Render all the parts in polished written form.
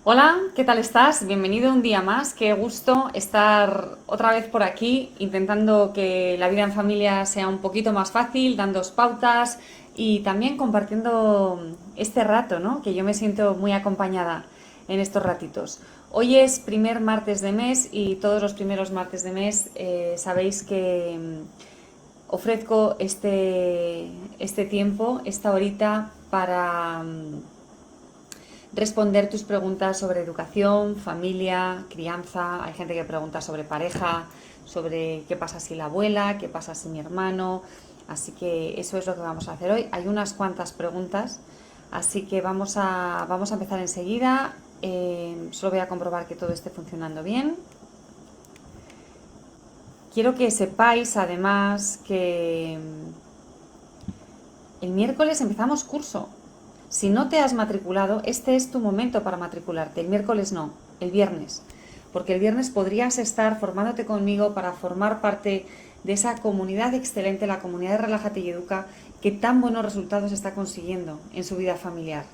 Hola, ¿qué tal estás? Bienvenido un día más. Qué gusto estar otra vez por aquí intentando que la vida en familia sea un poquito más fácil, dándoos pautas y también compartiendo este rato, ¿no? Que yo me siento muy acompañada en estos ratitos. Hoy es primer martes de mes y todos los primeros martes de mes sabéis que ofrezco este tiempo, esta horita para responder tus preguntas sobre educación, familia, crianza. Hay gente que pregunta sobre pareja, sobre qué pasa si la abuela, qué pasa si mi hermano. Así que eso es lo que vamos a hacer hoy. Hay unas cuantas preguntas, así que vamos a empezar enseguida. Solo voy a comprobar que todo esté funcionando bien. Quiero que sepáis además que el miércoles empezamos curso. Si no te has matriculado, este es tu momento para matricularte. El miércoles no, el viernes. Porque el viernes podrías estar formándote conmigo para formar parte de esa comunidad excelente, la comunidad de Relájate y Educa, que tan buenos resultados está consiguiendo en su vida familiar.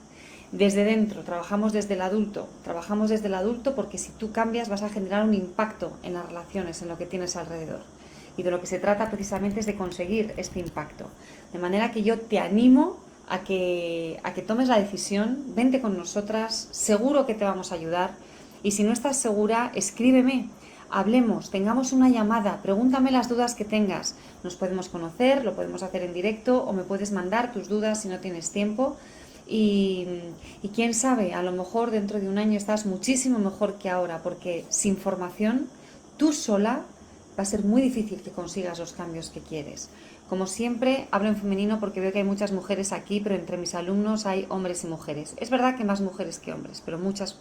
Desde dentro, trabajamos desde el adulto porque si tú cambias vas a generar un impacto en las relaciones, en lo que tienes alrededor. Y de lo que se trata precisamente es de conseguir este impacto. De manera que yo te animo a que tomes la decisión, vente con nosotras, seguro que te vamos a ayudar. Y si no estás segura, escríbeme, hablemos, tengamos una llamada, pregúntame las dudas que tengas. Nos podemos conocer, lo podemos hacer en directo o me puedes mandar tus dudas si no tienes tiempo. Y, y quién sabe, a lo mejor dentro de un año estás muchísimo mejor que ahora, porque sin formación, tú sola, va a ser muy difícil que consigas los cambios que quieres. Como siempre, hablo en femenino porque veo que hay muchas mujeres aquí, pero entre mis alumnos hay hombres y mujeres. Es verdad que más mujeres que hombres, pero muchos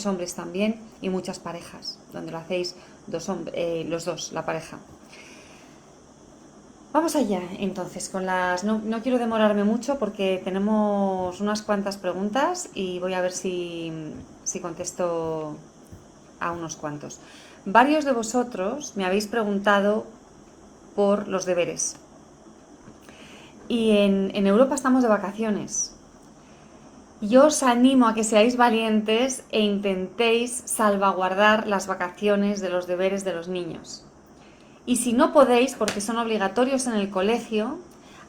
hombres también y muchas parejas, donde lo hacéis los dos, la pareja. Vamos allá, entonces, con las... No quiero demorarme mucho porque tenemos unas cuantas preguntas y voy a ver si contesto a unos cuantos. Varios de vosotros me habéis preguntado por los deberes. Y en Europa estamos de vacaciones. Yo os animo a que seáis valientes e intentéis salvaguardar las vacaciones de los deberes de los niños. Y si no podéis, porque son obligatorios en el colegio,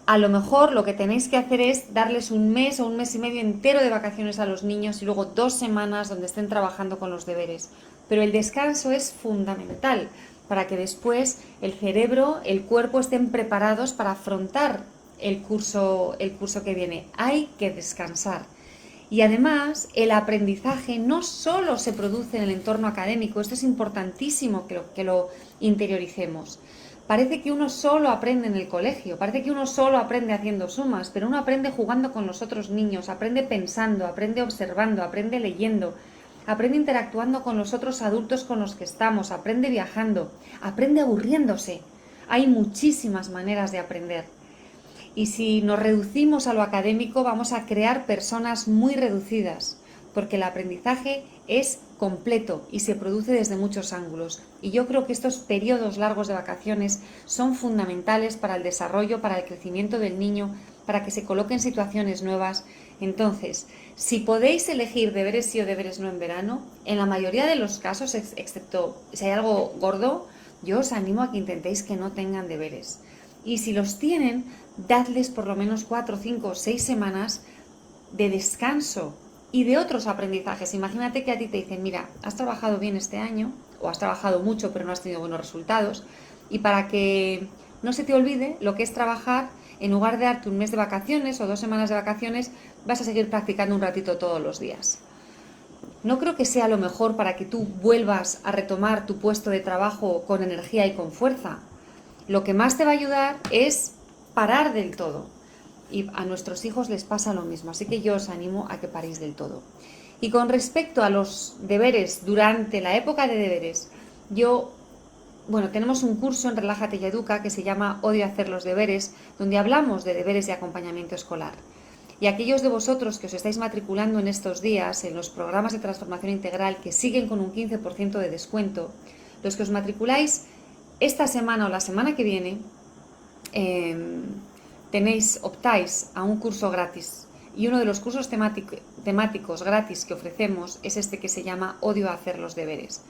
a lo mejor lo que tenéis que hacer es darles un mes o un mes y medio entero de vacaciones a los niños y luego 2 semanas donde estén trabajando con los deberes. Pero el descanso es fundamental para que después el cerebro, el cuerpo estén preparados para afrontar el curso que viene. Hay que descansar. Y además, el aprendizaje no solo se produce en el entorno académico, esto es importantísimo que lo interioricemos. Parece que uno solo aprende en el colegio, parece que uno solo aprende haciendo sumas, pero uno aprende jugando con los otros niños, aprende pensando, aprende observando, aprende leyendo, aprende interactuando con los otros adultos con los que estamos, aprende viajando, aprende aburriéndose. Hay muchísimas maneras de aprender. Y si nos reducimos a lo académico, vamos a crear personas muy reducidas, porque el aprendizaje es completo y se produce desde muchos ángulos. Y yo creo que estos periodos largos de vacaciones son fundamentales para el desarrollo, para el crecimiento del niño, para que se coloque en situaciones nuevas. Entonces, si podéis elegir deberes sí o deberes no en verano, en la mayoría de los casos, excepto si hay algo gordo, yo os animo a que intentéis que no tengan deberes. Y si los tienen, dadles por lo menos 4, 5 o 6 semanas de descanso y de otros aprendizajes. Imagínate que a ti te dicen, mira, has trabajado bien este año o has trabajado mucho pero no has tenido buenos resultados, y para que no se te olvide lo que es trabajar, en lugar de darte un mes de vacaciones o 2 semanas de vacaciones, vas a seguir practicando un ratito todos los días. No creo que sea lo mejor para que tú vuelvas a retomar tu puesto de trabajo con energía y con fuerza. Lo que más te va a ayudar es parar del todo. Y a nuestros hijos les pasa lo mismo, así que yo os animo a que paréis del todo. Y con respecto a los deberes, durante la época de deberes, tenemos un curso en Relájate y Educa que se llama Odio hacer los deberes, donde hablamos de deberes de acompañamiento escolar. Y aquellos de vosotros que os estáis matriculando en estos días en los programas de transformación integral que siguen con un 15% de descuento, los que os matriculáis esta semana o la semana que viene, optáis a un curso gratis Y uno de los cursos temáticos gratis que ofrecemos es este que se llama Odio hacer los deberes.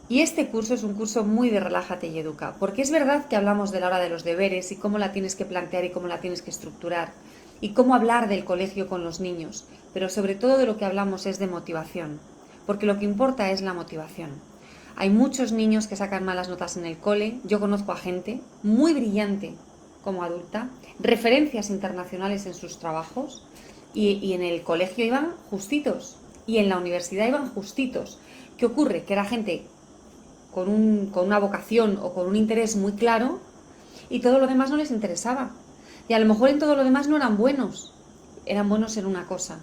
Y este curso es un curso muy de Relájate y Educa, porque es verdad que hablamos de la hora de los deberes y cómo la tienes que plantear y cómo la tienes que estructurar, y cómo hablar del colegio con los niños, pero sobre todo de lo que hablamos es de motivación, porque lo que importa es la motivación. Hay muchos niños que sacan malas notas en el cole, yo conozco a gente muy brillante como adulta, referencias internacionales en sus trabajos, y en el colegio iban justitos, y en la universidad iban justitos. ¿Qué ocurre? Que era gente con una vocación o con un interés muy claro y todo lo demás no les interesaba. Y a lo mejor en todo lo demás no eran buenos en una cosa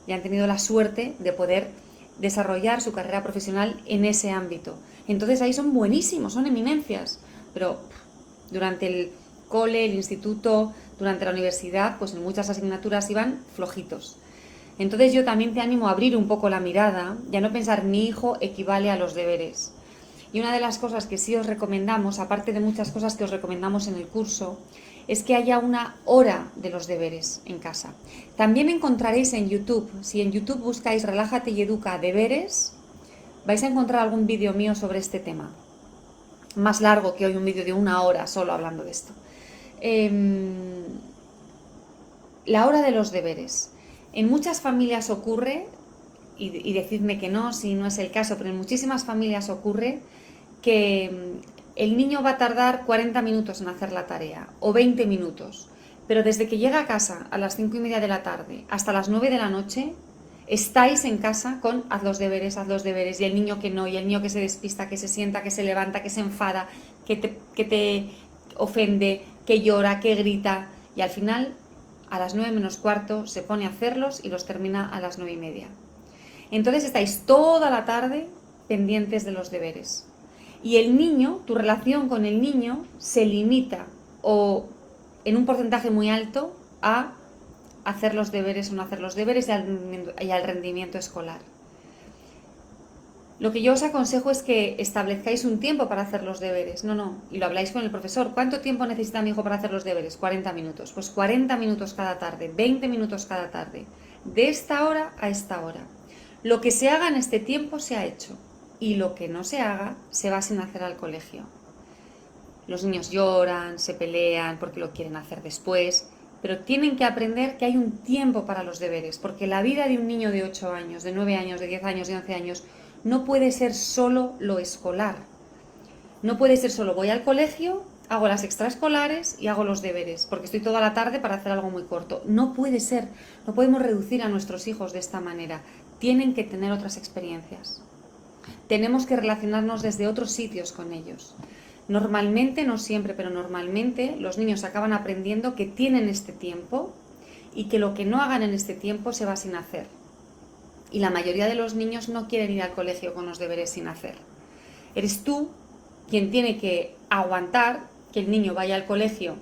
y han tenido la suerte de poder desarrollar su carrera profesional en ese ámbito. Entonces ahí son buenísimos, son eminencias, pero durante el cole, el instituto, durante la universidad, pues en muchas asignaturas iban flojitos. Entonces yo también te animo a abrir un poco la mirada y a no pensar mi hijo equivale a los deberes. Y una de las cosas que sí os recomendamos, aparte de muchas cosas que os recomendamos en el curso, es que haya una hora de los deberes en casa. También encontraréis en YouTube, si en YouTube buscáis Relájate y Educa deberes, vais a encontrar algún vídeo mío sobre este tema. Más largo que hoy, un vídeo de 1 hora solo hablando de esto. La hora de los deberes. En muchas familias ocurre, y decidme que no, si no es el caso, pero en muchísimas familias ocurre que el niño va a tardar 40 minutos en hacer la tarea o 20 minutos, pero desde que llega a casa a las 5:30 de la tarde hasta las 9 de la noche, estáis en casa con haz los deberes, y el niño que no, y el niño que se despista, que se sienta, que se levanta, que se enfada, que te ofende, que llora, que grita, y al final a las 9 menos cuarto se pone a hacerlos y los termina a las 9:30. Entonces estáis toda la tarde pendientes de los deberes. Y el niño, tu relación con el niño se limita o en un porcentaje muy alto a hacer los deberes o no hacer los deberes y al rendimiento escolar. Lo que yo os aconsejo es que establezcáis un tiempo para hacer los deberes. No, y lo habláis con el profesor. ¿Cuánto tiempo necesita mi hijo para hacer los deberes? 40 minutos. Pues 40 minutos cada tarde, 20 minutos cada tarde. De esta hora a esta hora. Lo que se haga en este tiempo se ha hecho. Y lo que no se haga se va sin hacer al colegio. Los niños lloran, se pelean porque lo quieren hacer después, pero tienen que aprender que hay un tiempo para los deberes, porque la vida de un niño de 8 años, de 9 años, de 10 años, de 11 años, no puede ser solo lo escolar. No puede ser solo voy al colegio, hago las extraescolares y hago los deberes, porque estoy toda la tarde para hacer algo muy corto. No puede ser, no podemos reducir a nuestros hijos de esta manera. Tienen que tener otras experiencias. Tenemos que relacionarnos desde otros sitios con ellos. Normalmente, no siempre, pero normalmente los niños acaban aprendiendo que tienen este tiempo y que lo que no hagan en este tiempo se va sin hacer. Y la mayoría de los niños no quieren ir al colegio con los deberes sin hacer. Eres tú quien tiene que aguantar que el niño vaya al colegio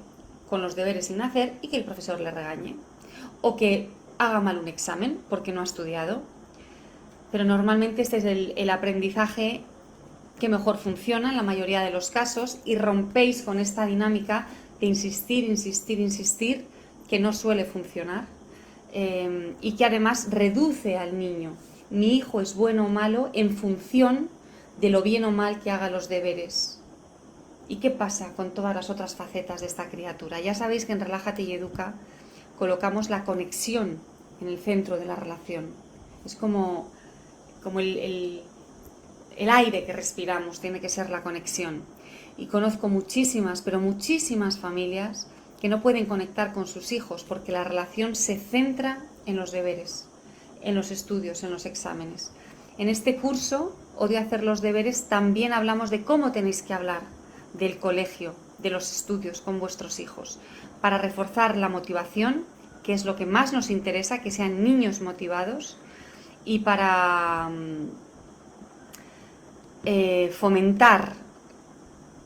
con los deberes sin hacer y que el profesor le regañe. O que haga mal un examen porque no ha estudiado. Pero normalmente este es el aprendizaje que mejor funciona en la mayoría de los casos y rompéis con esta dinámica de insistir, que no suele funcionar y que además reduce al niño. Mi hijo es bueno o malo en función de lo bien o mal que haga los deberes. ¿Y qué pasa con todas las otras facetas de esta criatura? Ya sabéis que en Relájate y Educa colocamos la conexión en el centro de la relación. Es como el aire que respiramos, tiene que ser la conexión. Y conozco muchísimas, pero muchísimas familias que no pueden conectar con sus hijos porque la relación se centra en los deberes, en los estudios, en los exámenes. En este curso, Odio hacer los deberes, también hablamos de cómo tenéis que hablar del colegio, de los estudios con vuestros hijos, para reforzar la motivación, que es lo que más nos interesa, que sean niños motivados, y para fomentar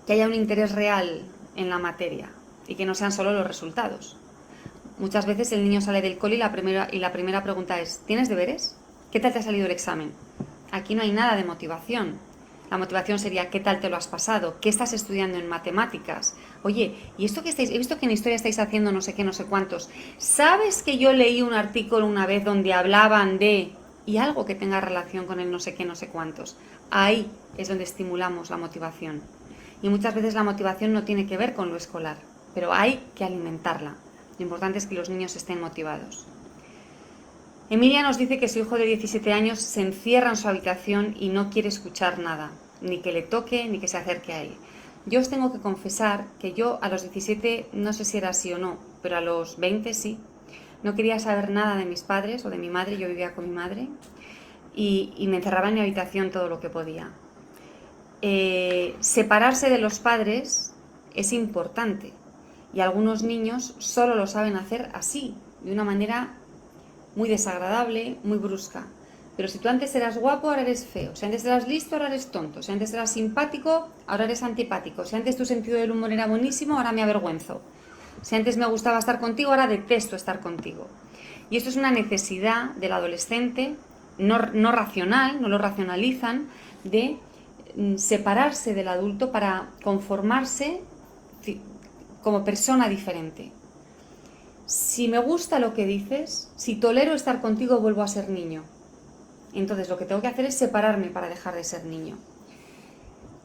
que haya un interés real en la materia y que no sean solo los resultados. Muchas veces el niño sale del cole y la primera pregunta es ¿tienes deberes? ¿Qué tal te ha salido el examen? Aquí no hay nada de motivación. La motivación sería ¿qué tal te lo has pasado? ¿Qué estás estudiando en matemáticas? Oye, ¿y esto que estáis? He visto que en historia estáis haciendo no sé qué, no sé cuántos. ¿Sabes que yo leí un artículo una vez donde hablaban de... y algo que tenga relación con el no sé qué, no sé cuántos? Ahí es donde estimulamos la motivación. Y muchas veces la motivación no tiene que ver con lo escolar, pero hay que alimentarla. Lo importante es que los niños estén motivados. Emilia nos dice que su hijo de 17 años se encierra en su habitación y no quiere escuchar nada, ni que le toque, ni que se acerque a él. Yo os tengo que confesar que yo a los 17, no sé si era así o no, pero a los 20 sí. No quería saber nada de mis padres o de mi madre, yo vivía con mi madre, y me encerraba en mi habitación todo lo que podía. Separarse de los padres es importante, y algunos niños solo lo saben hacer así, de una manera muy desagradable, muy brusca. Pero si tú antes eras guapo, ahora eres feo. Si antes eras listo, ahora eres tonto. Si antes eras simpático, ahora eres antipático. Si antes tu sentido del humor era buenísimo, ahora me avergüenzo. Si antes me gustaba estar contigo, ahora detesto estar contigo. Y esto es una necesidad del adolescente, no racional, no lo racionalizan, de separarse del adulto para conformarse como persona diferente. Si me gusta lo que dices, si tolero estar contigo, vuelvo a ser niño. Entonces lo que tengo que hacer es separarme para dejar de ser niño.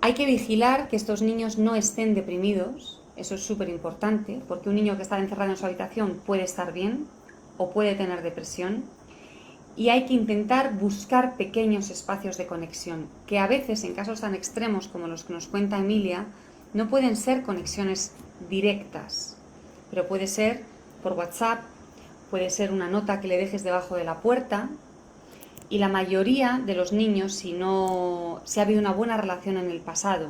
Hay que vigilar que estos niños no estén deprimidos, eso es súper importante, porque un niño que está encerrado en su habitación puede estar bien o puede tener depresión, y hay que intentar buscar pequeños espacios de conexión, que a veces en casos tan extremos como los que nos cuenta Emilia, no pueden ser conexiones directas, pero puede ser por WhatsApp, puede ser una nota que le dejes debajo de la puerta. Y la mayoría de los niños, si ha habido una buena relación en el pasado,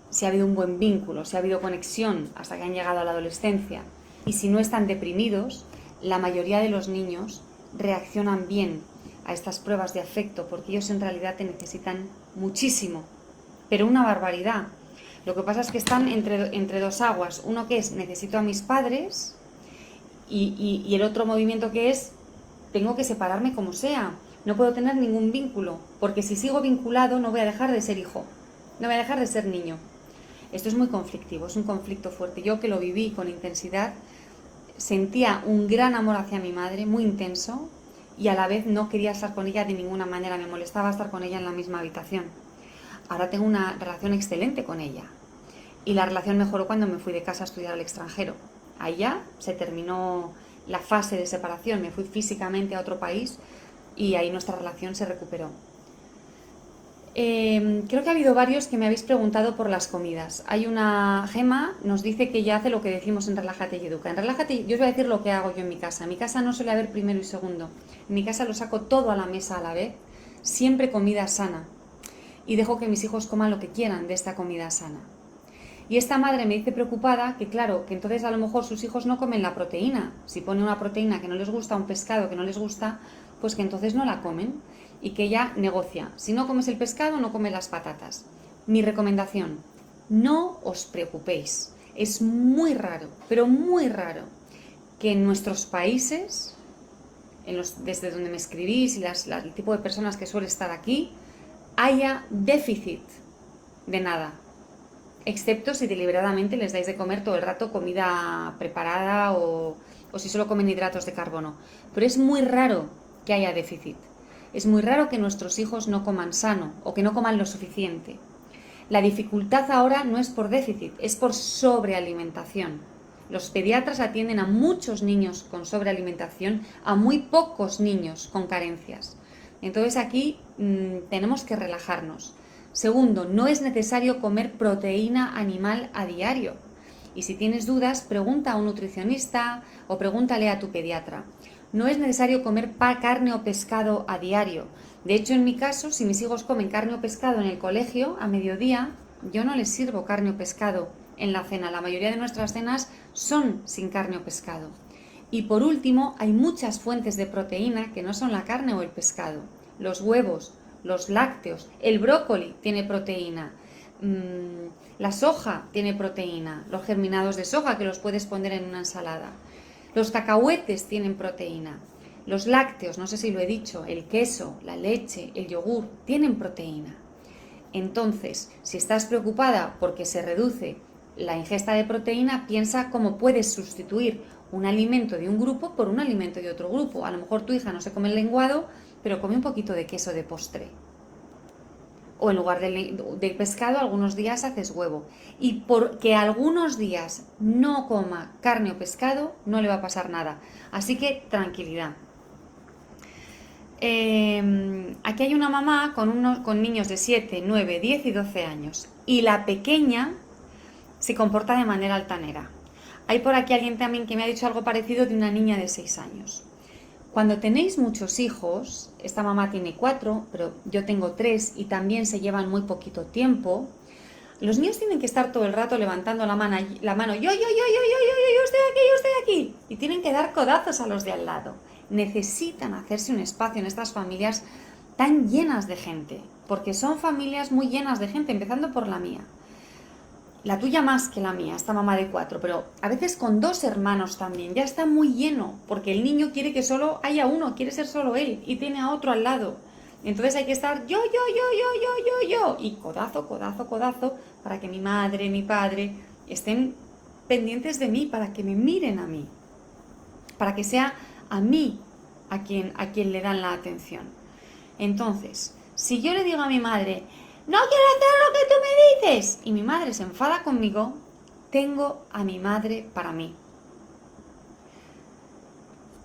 si ha habido un buen vínculo, si ha habido conexión hasta que han llegado a la adolescencia, y si no están deprimidos, la mayoría de los niños reaccionan bien a estas pruebas de afecto, porque ellos en realidad te necesitan muchísimo, pero una barbaridad. Lo que pasa es que están entre dos aguas, uno que es necesito a mis padres y el otro movimiento que es tengo que separarme como sea, no puedo tener ningún vínculo, porque si sigo vinculado no voy a dejar de ser hijo, no voy a dejar de ser niño. Esto es muy conflictivo, es un conflicto fuerte. Yo que lo viví con intensidad, sentía un gran amor hacia mi madre, muy intenso, y a la vez no quería estar con ella de ninguna manera, me molestaba estar con ella en la misma habitación. Ahora tengo una relación excelente con ella, y la relación mejoró cuando me fui de casa a estudiar al extranjero. Allá se terminó la fase de separación, me fui físicamente a otro país y ahí nuestra relación se recuperó. Creo que ha habido varios que me habéis preguntado por las comidas. Hay una Gema, nos dice que ella hace lo que decimos en Relájate y Educa. En Relájate, yo os voy a decir lo que hago yo en mi casa. En mi casa no suele haber primero y segundo. En mi casa lo saco todo a la mesa a la vez, siempre comida sana. Y dejo que mis hijos coman lo que quieran de esta comida sana. Y esta madre me dice preocupada que claro, que entonces a lo mejor sus hijos no comen la proteína. Si pone una proteína que no les gusta, un pescado que no les gusta, pues que entonces no la comen. Y que ella negocia. Si no comes el pescado, no comes las patatas. Mi recomendación, no os preocupéis. Es muy raro, pero muy raro, que en nuestros países, desde donde me escribís y el tipo de personas que suele estar aquí, haya déficit de nada. Excepto si deliberadamente les dais de comer todo el rato comida preparada o si solo comen hidratos de carbono. Pero es muy raro que haya déficit. Es muy raro que nuestros hijos no coman sano o que no coman lo suficiente. La dificultad ahora no es por déficit, es por sobrealimentación. Los pediatras atienden a muchos niños con sobrealimentación, a muy pocos niños con carencias. Entonces aquí tenemos que relajarnos. Segundo, no es necesario comer proteína animal a diario. Y si tienes dudas, pregunta a un nutricionista o pregúntale a tu pediatra. No es necesario comer carne o pescado a diario. De hecho, en mi caso, si mis hijos comen carne o pescado en el colegio a mediodía, yo no les sirvo carne o pescado en la cena. La mayoría de nuestras cenas son sin carne o pescado. Y por último, hay muchas fuentes de proteína que no son la carne o el pescado. Los huevos, los lácteos, el brócoli tiene proteína, la soja tiene proteína, los germinados de soja que los puedes poner en una ensalada. Los cacahuetes tienen proteína, los lácteos, no sé si lo he dicho, el queso, la leche, el yogur, tienen proteína. Entonces, si estás preocupada porque se reduce la ingesta de proteína, piensa cómo puedes sustituir un alimento de un grupo por un alimento de otro grupo. A lo mejor tu hija no se come el lenguado, pero come un poquito de queso de postre. O en lugar de pescado, algunos días haces huevo. Y porque algunos días no coma carne o pescado, no le va a pasar nada. Así que tranquilidad. Aquí hay una mamá con niños de 7, 9, 10 y 12 años. Y la pequeña se comporta de manera altanera. Hay por aquí alguien también que me ha dicho algo parecido de una niña de 6 años. Cuando tenéis muchos hijos, esta mamá tiene 4, pero yo tengo 3 y también se llevan muy poquito tiempo, los niños tienen que estar todo el rato levantando la mano, yo estoy aquí, y tienen que dar codazos a los de al lado. Necesitan hacerse un espacio en estas familias tan llenas de gente, porque son familias muy llenas de gente, empezando por la mía. La tuya más que la mía, esta mamá de 4, pero a veces con 2 hermanos también, ya está muy lleno, porque el niño quiere que solo haya uno, quiere ser solo él, y tiene a otro al lado. Entonces hay que estar yo, y codazo, para que mi madre, mi padre estén pendientes de mí, para que me miren a mí, para que sea a mí a quien le dan la atención. Entonces, si yo le digo a mi madre, no quiero hacer lo que tú me dices, y mi madre se enfada conmigo, tengo a mi madre para mí.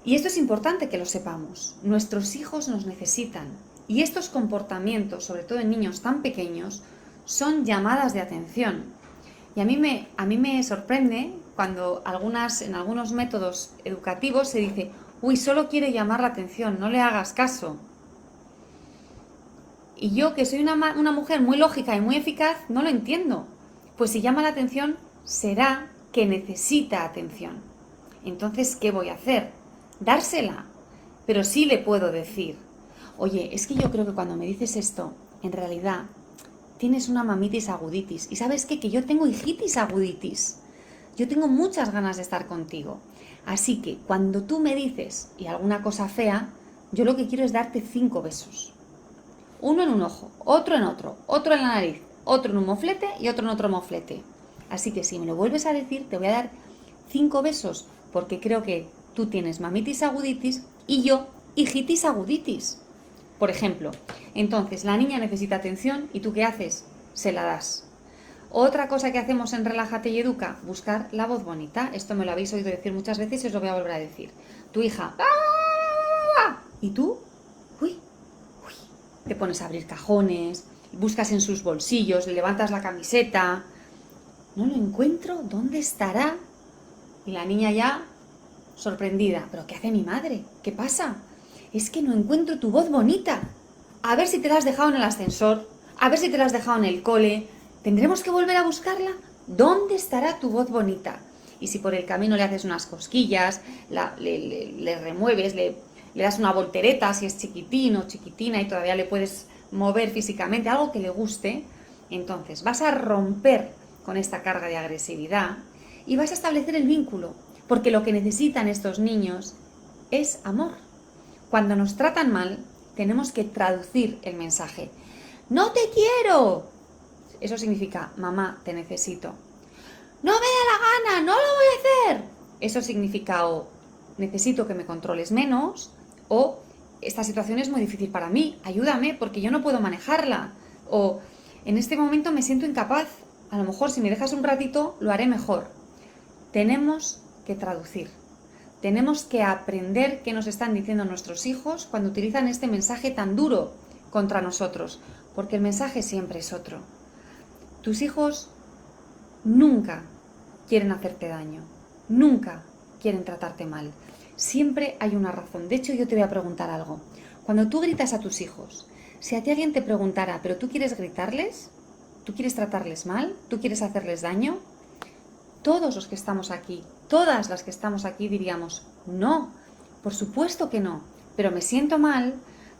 Y esto es importante que lo sepamos. Nuestros hijos nos necesitan. Y estos comportamientos, sobre todo en niños tan pequeños, son llamadas de atención. Y a mí me sorprende cuando en algunos métodos educativos se dice, uy, solo quiere llamar la atención, no le hagas caso. Y yo, que soy una mujer muy lógica y muy eficaz, no lo entiendo. Pues si llama la atención, será que necesita atención. Entonces, ¿qué voy a hacer? Dársela. Pero sí le puedo decir, oye, es que yo creo que cuando me dices esto, en realidad tienes una mamitis aguditis. ¿Y sabes qué? Que yo tengo hijitis aguditis. Yo tengo muchas ganas de estar contigo. Así que cuando tú me dices y alguna cosa fea, yo lo que quiero es darte 5 besos. Uno en un ojo, otro en otro en la nariz, otro en un moflete y otro en otro moflete. Así que si me lo vuelves a decir, te voy a dar 5 besos, porque creo que tú tienes mamitis aguditis y yo hijitis aguditis. Por ejemplo, entonces la niña necesita atención y ¿tú qué haces? Se la das. Otra cosa que hacemos en Relájate y Educa, buscar la voz bonita. Esto me lo habéis oído decir muchas veces y os lo voy a volver a decir. Tu hija, ¡ah! ¿Y tú? Uy, te pones a abrir cajones, buscas en sus bolsillos, le levantas la camiseta. No lo encuentro, ¿dónde estará? Y la niña ya sorprendida. ¿Pero qué hace mi madre? ¿Qué pasa? Es que no encuentro tu voz bonita. A ver si te la has dejado en el ascensor, a ver si te la has dejado en el cole. ¿Tendremos que volver a buscarla? ¿Dónde estará tu voz bonita? Y si por el camino le haces unas cosquillas, le remueves, le das una voltereta si es chiquitín o chiquitina y todavía le puedes mover físicamente, algo que le guste, entonces vas a romper con esta carga de agresividad y vas a establecer el vínculo, porque lo que necesitan estos niños es amor. Cuando nos tratan mal, tenemos que traducir el mensaje. ¡No te quiero! Eso significa, mamá, te necesito. ¡No me da la gana! ¡No lo voy a hacer! Eso significa o necesito que me controles menos o esta situación es muy difícil para mí, ayúdame porque yo no puedo manejarla. O en este momento me siento incapaz, a lo mejor si me dejas un ratito lo haré mejor. Tenemos que traducir. Tenemos que aprender qué nos están diciendo nuestros hijos cuando utilizan este mensaje tan duro contra nosotros, porque el mensaje siempre es otro. Tus hijos nunca quieren hacerte daño, nunca quieren tratarte mal. Siempre hay una razón. De hecho, yo te voy a preguntar algo. Cuando tú gritas a tus hijos, si a ti alguien te preguntara, ¿pero tú quieres gritarles? ¿Tú quieres tratarles mal? ¿Tú quieres hacerles daño? Todos los que estamos aquí, todas las que estamos aquí diríamos, no, por supuesto que no, pero me siento mal,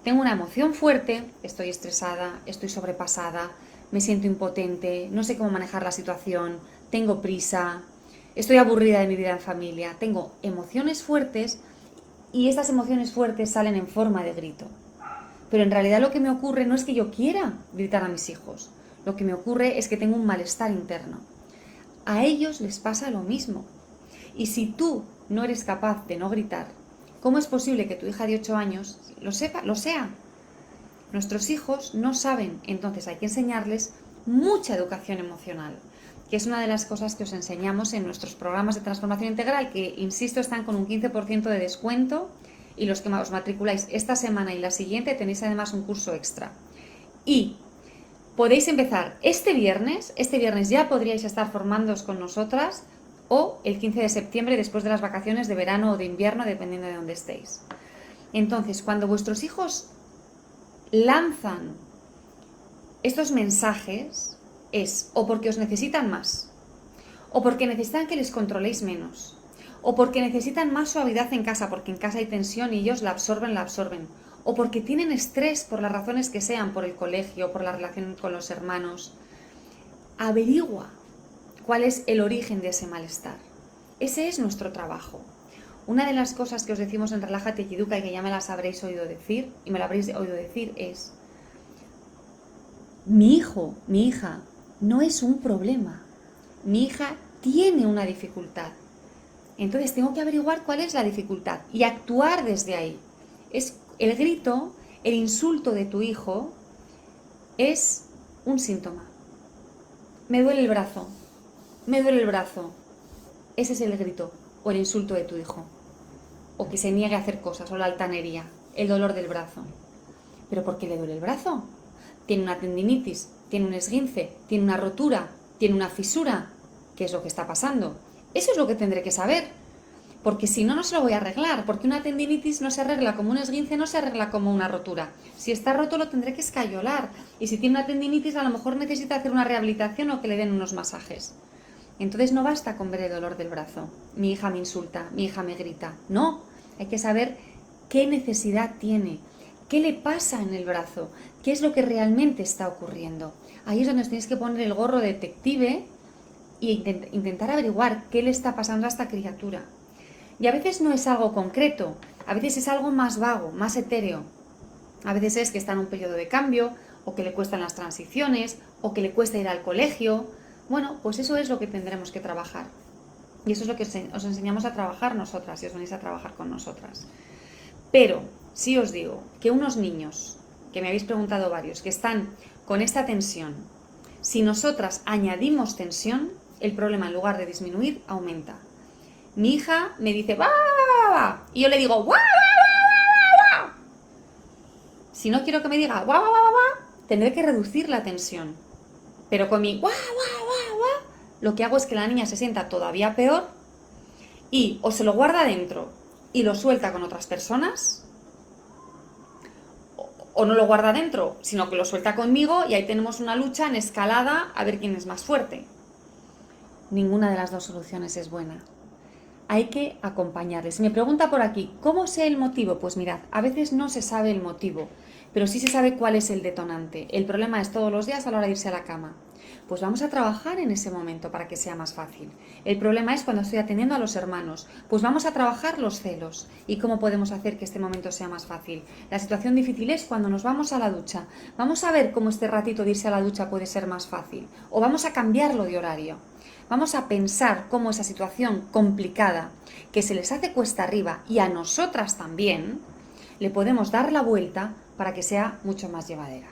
tengo una emoción fuerte, estoy estresada, estoy sobrepasada, me siento impotente, no sé cómo manejar la situación, tengo prisa, estoy aburrida de mi vida en familia, tengo emociones fuertes y estas emociones fuertes salen en forma de grito. Pero en realidad lo que me ocurre no es que yo quiera gritar a mis hijos, lo que me ocurre es que tengo un malestar interno. A ellos les pasa lo mismo. Y si tú no eres capaz de no gritar, ¿cómo es posible que tu hija de 8 años lo sea? Nuestros hijos no saben, entonces hay que enseñarles mucha educación emocional, que es una de las cosas que os enseñamos en nuestros programas de transformación integral, que, insisto, están con un 15% de descuento, y los que os matriculáis esta semana y la siguiente tenéis además un curso extra. Y podéis empezar este viernes ya podríais estar formándoos con nosotras, o el 15 de septiembre después de las vacaciones de verano o de invierno, dependiendo de dónde estéis. Entonces, cuando vuestros hijos lanzan estos mensajes, es o porque os necesitan más, o porque necesitan que les controléis menos, o porque necesitan más suavidad en casa, porque en casa hay tensión y ellos la absorben, o porque tienen estrés por las razones que sean, por el colegio, por la relación con los hermanos. Averigua cuál es el origen de ese malestar. Ese es nuestro trabajo. Una de las cosas que os decimos en Relájate y Educa, y que ya me las habréis oído decir, y me lo habréis oído decir, es: mi hijo, mi hija, no es un problema. Mi hija tiene una dificultad. Entonces tengo que averiguar cuál es la dificultad y actuar desde ahí. Es el grito, el insulto de tu hijo es un síntoma. Me duele el brazo. Me duele el brazo. Ese es el grito o el insulto de tu hijo. O que se niegue a hacer cosas, o la altanería, el dolor del brazo. ¿Pero por qué le duele el brazo? Tiene una tendinitis, tiene un esguince, tiene una rotura, tiene una fisura. ¿Qué es lo que está pasando? Eso es lo que tendré que saber. Porque si no, no se lo voy a arreglar. Porque una tendinitis no se arregla como un esguince, no se arregla como una rotura. Si está roto, lo tendré que escayolar. Y si tiene una tendinitis, a lo mejor necesita hacer una rehabilitación o que le den unos masajes. Entonces no basta con ver el dolor del brazo. Mi hija me insulta, mi hija me grita. No, hay que saber qué necesidad tiene, qué le pasa en el brazo, qué es lo que realmente está ocurriendo. Ahí es donde os tenéis que poner el gorro de detective e intentar averiguar qué le está pasando a esta criatura. Y a veces no es algo concreto, a veces es algo más vago, más etéreo. A veces es que está en un periodo de cambio, o que le cuestan las transiciones, o que le cuesta ir al colegio. Bueno, pues eso es lo que tendremos que trabajar. Y eso es lo que os enseñamos a trabajar nosotras, si os venís a trabajar con nosotras. Pero, si os digo que unos niños, que me habéis preguntado varios, que están con esta tensión, si nosotras añadimos tensión, el problema en lugar de disminuir, aumenta. Mi hija me dice ¡va, va, va, va! Y yo le digo ¡va, va, va, va, va! Si no quiero que me diga ¡va, va, va, va!, tendré que reducir la tensión. Pero con mi ¡va, va, va, va!, lo que hago es que la niña se sienta todavía peor y o se lo guarda dentro y lo suelta con otras personas, o no lo guarda dentro, sino que lo suelta conmigo, y ahí tenemos una lucha en escalada a ver quién es más fuerte. Ninguna de las dos soluciones es buena. Hay que acompañarles. Me pregunta por aquí, ¿cómo sé el motivo? Pues mirad, a veces no se sabe el motivo, pero sí se sabe cuál es el detonante. El problema es todos los días a la hora de irse a la cama. Pues vamos a trabajar en ese momento para que sea más fácil. El problema es cuando estoy atendiendo a los hermanos. Pues vamos a trabajar los celos. ¿Y cómo podemos hacer que este momento sea más fácil? La situación difícil es cuando nos vamos a la ducha. Vamos a ver cómo este ratito de irse a la ducha puede ser más fácil. O vamos a cambiarlo de horario. Vamos a pensar cómo esa situación complicada, que se les hace cuesta arriba y a nosotras también, le podemos dar la vuelta para que sea mucho más llevadera.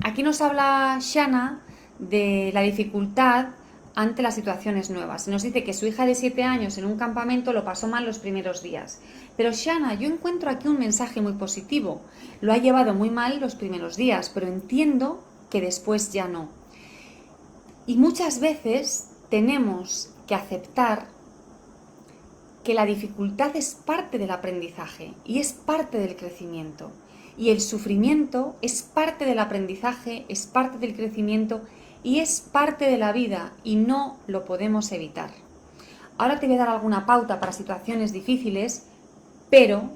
Aquí nos habla Shana de la dificultad ante las situaciones nuevas. Nos dice que su hija de 7 años en un campamento lo pasó mal los primeros días. Pero Shana, yo encuentro aquí un mensaje muy positivo. Lo ha llevado muy mal los primeros días, pero entiendo que después ya no. Y muchas veces tenemos que aceptar que la dificultad es parte del aprendizaje y es parte del crecimiento. Y el sufrimiento es parte del aprendizaje, es parte del crecimiento y es parte de la vida, y no lo podemos evitar. Ahora te voy a dar alguna pauta para situaciones difíciles, pero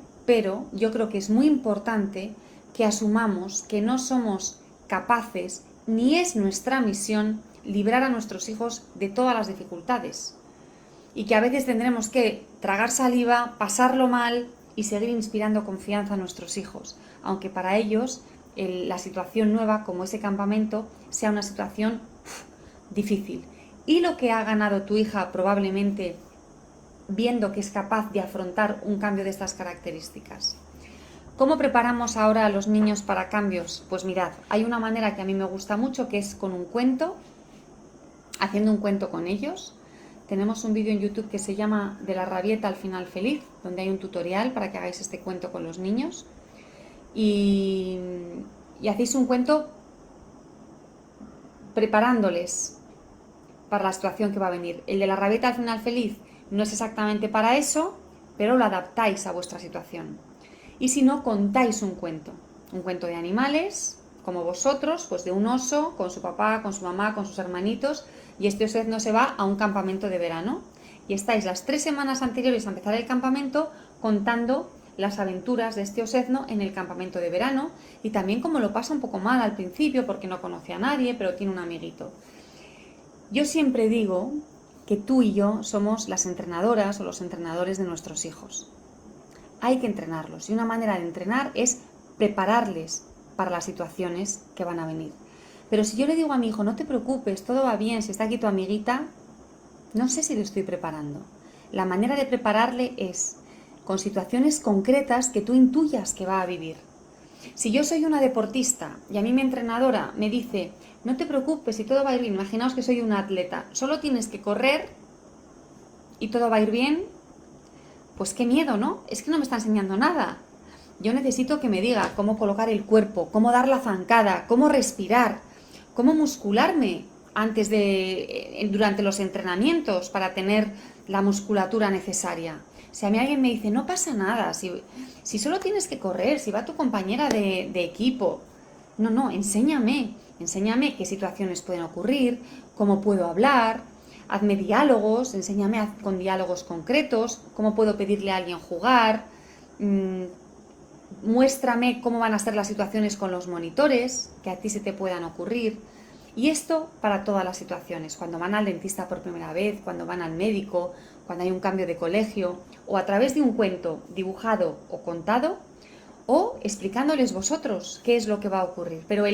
yo creo que es muy importante que asumamos que no somos capaces, ni es nuestra misión, librar a nuestros hijos de todas las dificultades. Y que a veces tendremos que tragar saliva, pasarlo mal y seguir inspirando confianza a nuestros hijos, aunque para ellos la situación nueva, como ese campamento, sea una situación difícil. Y lo que ha ganado tu hija probablemente viendo que es capaz de afrontar un cambio de estas características. ¿Cómo preparamos ahora a los niños para cambios? Pues mirad, hay una manera que a mí me gusta mucho, que es con un cuento, haciendo un cuento con ellos. Tenemos un vídeo en YouTube que se llama De la rabieta al final feliz, donde hay un tutorial para que hagáis este cuento con los niños. Y hacéis un cuento preparándoles para la situación que va a venir. El de la rabieta al final feliz no es exactamente para eso, pero lo adaptáis a vuestra situación. Y si no, contáis un cuento de animales, como vosotros, pues de un oso, con su papá, con su mamá, con sus hermanitos, y este osezno se va a un campamento de verano. Y estáis las 3 semanas anteriores a empezar el campamento contando las aventuras de este osezno en el campamento de verano, y también como lo pasa un poco mal al principio, porque no conoce a nadie, pero tiene un amiguito. Yo siempre digo que tú y yo somos las entrenadoras o los entrenadores de nuestros hijos. Hay que entrenarlos y una manera de entrenar es prepararles para las situaciones que van a venir. Pero si yo le digo a mi hijo, no te preocupes, todo va bien, si está aquí tu amiguita, no sé si lo estoy preparando. La manera de prepararle es con situaciones concretas que tú intuyas que va a vivir. Si yo soy una deportista y a mí mi entrenadora me dice, no te preocupes, si todo va a ir bien, imaginaos que soy una atleta, solo tienes que correr y todo va a ir bien, pues qué miedo, ¿no? Es que no me está enseñando nada. Yo necesito que me diga cómo colocar el cuerpo, cómo dar la zancada, cómo respirar, cómo muscularme durante los entrenamientos para tener la musculatura necesaria. Si a mí alguien me dice, no pasa nada, si solo tienes que correr, si va tu compañera de equipo. No, enséñame qué situaciones pueden ocurrir, cómo puedo hablar. Hazme diálogos, enséñame con diálogos concretos, cómo puedo pedirle a alguien jugar, muéstrame cómo van a ser las situaciones con los monitores que a ti se te puedan ocurrir. Y esto para todas las situaciones, cuando van al dentista por primera vez, cuando van al médico, cuando hay un cambio de colegio, o a través de un cuento dibujado o contado, o explicándoles vosotros qué es lo que va a ocurrir. Pero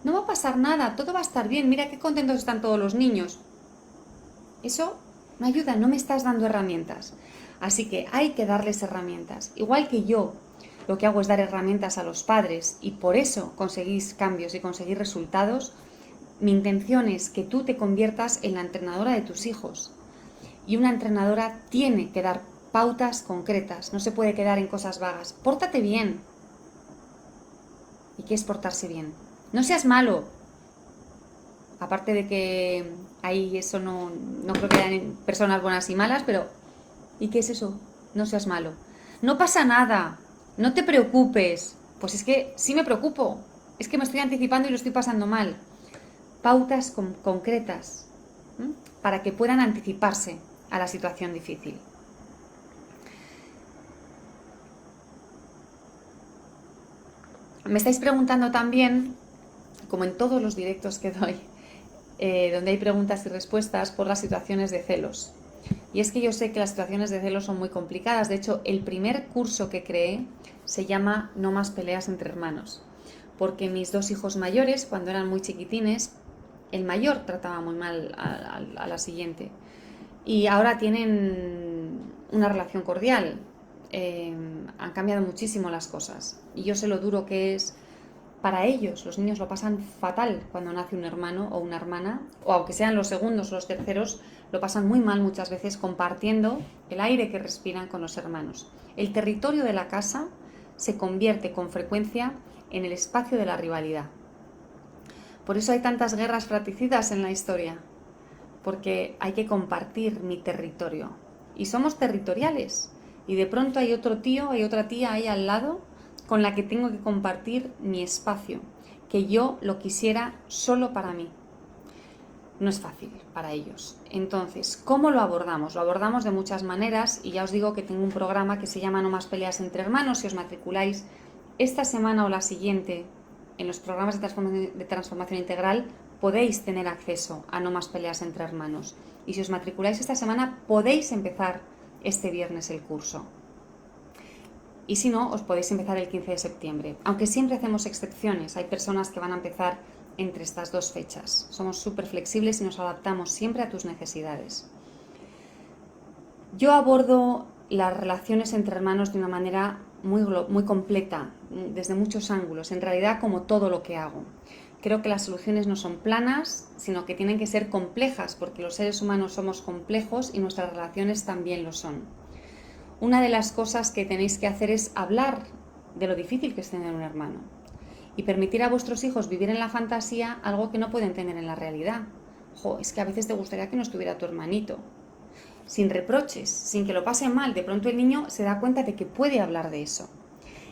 no va a pasar nada, todo va a estar bien, mira qué contentos están todos los niños. Eso no ayuda, no me estás dando herramientas. Así que hay que darles herramientas. Igual que yo, lo que hago es dar herramientas a los padres y por eso conseguís cambios y conseguís resultados. Mi intención es que tú te conviertas en la entrenadora de tus hijos. Y una entrenadora tiene que dar pautas concretas, no se puede quedar en cosas vagas. Pórtate bien. ¿Y qué es portarse bien? No seas malo. Aparte de que ahí eso no creo que hayan personas buenas y malas, pero ¿y qué es eso? No seas malo. No pasa nada, no te preocupes. Pues es que sí me preocupo, es que me estoy anticipando y lo estoy pasando mal. Pautas concretas, ¿sí? Para que puedan anticiparse a la situación difícil. Me estáis preguntando también, como en todos los directos que doy, donde hay preguntas y respuestas, por las situaciones de celos. Y es que yo sé que las situaciones de celos son muy complicadas. De hecho, el primer curso que creé se llama No más peleas entre hermanos. Porque mis 2 hijos mayores, cuando eran muy chiquitines, el mayor trataba muy mal a la siguiente. Y ahora tienen una relación cordial. Han cambiado muchísimo las cosas. Y yo sé lo duro que es para ellos. Los niños lo pasan fatal cuando nace un hermano o una hermana, o aunque sean los segundos o los terceros, lo pasan muy mal muchas veces compartiendo el aire que respiran con los hermanos. El territorio de la casa se convierte con frecuencia en el espacio de la rivalidad. Por eso hay tantas guerras fratricidas en la historia, porque hay que compartir mi territorio. Y somos territoriales. Y de pronto hay otro tío, hay otra tía ahí al lado con la que tengo que compartir mi espacio, que yo lo quisiera solo para mí. No es fácil para ellos. Entonces, ¿cómo lo abordamos? Lo abordamos de muchas maneras y ya os digo que tengo un programa que se llama No más peleas entre hermanos. Si os matriculáis esta semana o la siguiente en los programas de transformación integral, podéis tener acceso a No más peleas entre hermanos. Y si os matriculáis esta semana, podéis empezar este viernes el curso. Y si no, os podéis empezar el 15 de septiembre. Aunque siempre hacemos excepciones. Hay personas que van a empezar entre estas dos fechas. Somos súper flexibles y nos adaptamos siempre a tus necesidades. Yo abordo las relaciones entre hermanos de una manera muy completa, desde muchos ángulos, en realidad como todo lo que hago. Creo que las soluciones no son planas, sino que tienen que ser complejas, porque los seres humanos somos complejos y nuestras relaciones también lo son. Una de las cosas que tenéis que hacer es hablar de lo difícil que es tener un hermano y permitir a vuestros hijos vivir en la fantasía algo que no pueden tener en la realidad. Es que a veces te gustaría que no estuviera tu hermanito. Sin reproches, sin que lo pase mal, de pronto el niño se da cuenta de que puede hablar de eso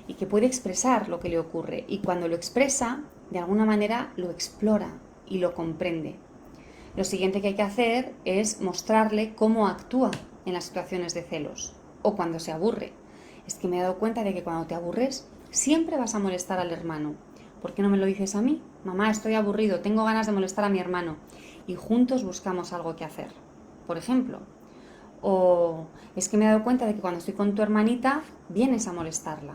y que puede expresar lo que le ocurre, y cuando lo expresa, de alguna manera lo explora y lo comprende. Lo siguiente que hay que hacer es mostrarle cómo actúa en las situaciones de celos o cuando se aburre. Es que me he dado cuenta de que cuando te aburres siempre vas a molestar al hermano. ¿Por qué no me lo dices a mí? Mamá, estoy aburrido, tengo ganas de molestar a mi hermano. Y juntos buscamos algo que hacer. Por ejemplo, o es que me he dado cuenta de que cuando estoy con tu hermanita vienes a molestarla.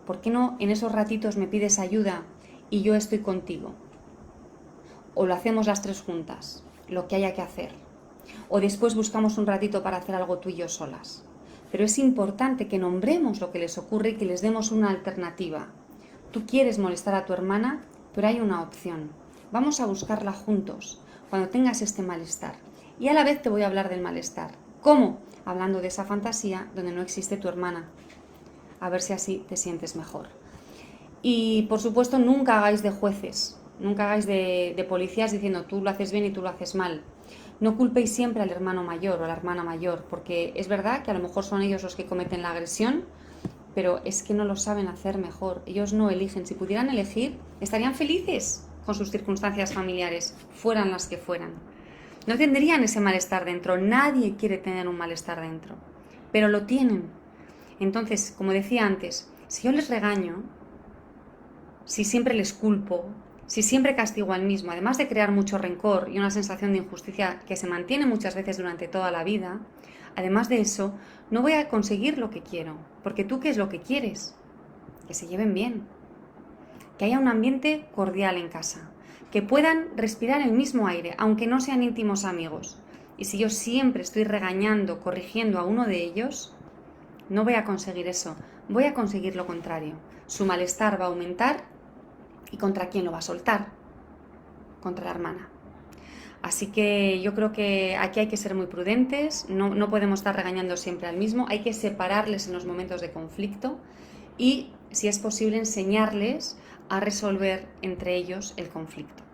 ¿Por qué no en esos ratitos me pides ayuda y yo estoy contigo? O lo hacemos las tres juntas, lo que haya que hacer. O después buscamos un ratito para hacer algo tú y yo solas. Pero es importante que nombremos lo que les ocurre y que les demos una alternativa. Tú quieres molestar a tu hermana, pero hay una opción. Vamos a buscarla juntos cuando tengas este malestar. Y a la vez te voy a hablar del malestar. ¿Cómo? Hablando de esa fantasía donde no existe tu hermana. A ver si así te sientes mejor. Y por supuesto nunca hagáis de jueces, nunca hagáis de policías diciendo tú lo haces bien y tú lo haces mal. No culpéis siempre al hermano mayor o a la hermana mayor, porque es verdad que a lo mejor son ellos los que cometen la agresión, pero es que no lo saben hacer mejor. Ellos no eligen. Si pudieran elegir, estarían felices con sus circunstancias familiares, fueran las que fueran. No tendrían ese malestar dentro. Nadie quiere tener un malestar dentro, pero lo tienen. Entonces, como decía antes, si yo les regaño, si siempre les culpo, si siempre castigo al mismo, además de crear mucho rencor y una sensación de injusticia que se mantiene muchas veces durante toda la vida, además de eso, no voy a conseguir lo que quiero. Porque tú, ¿qué es lo que quieres? Que se lleven bien, que haya un ambiente cordial en casa, que puedan respirar el mismo aire, aunque no sean íntimos amigos. Y si yo siempre estoy regañando, corrigiendo a uno de ellos, no voy a conseguir eso, voy a conseguir lo contrario. Su malestar va a aumentar. ¿Y contra quién lo va a soltar? Contra la hermana. Así que yo creo que aquí hay que ser muy prudentes, no podemos estar regañando siempre al mismo, hay que separarles en los momentos de conflicto y, si es posible, enseñarles a resolver entre ellos el conflicto.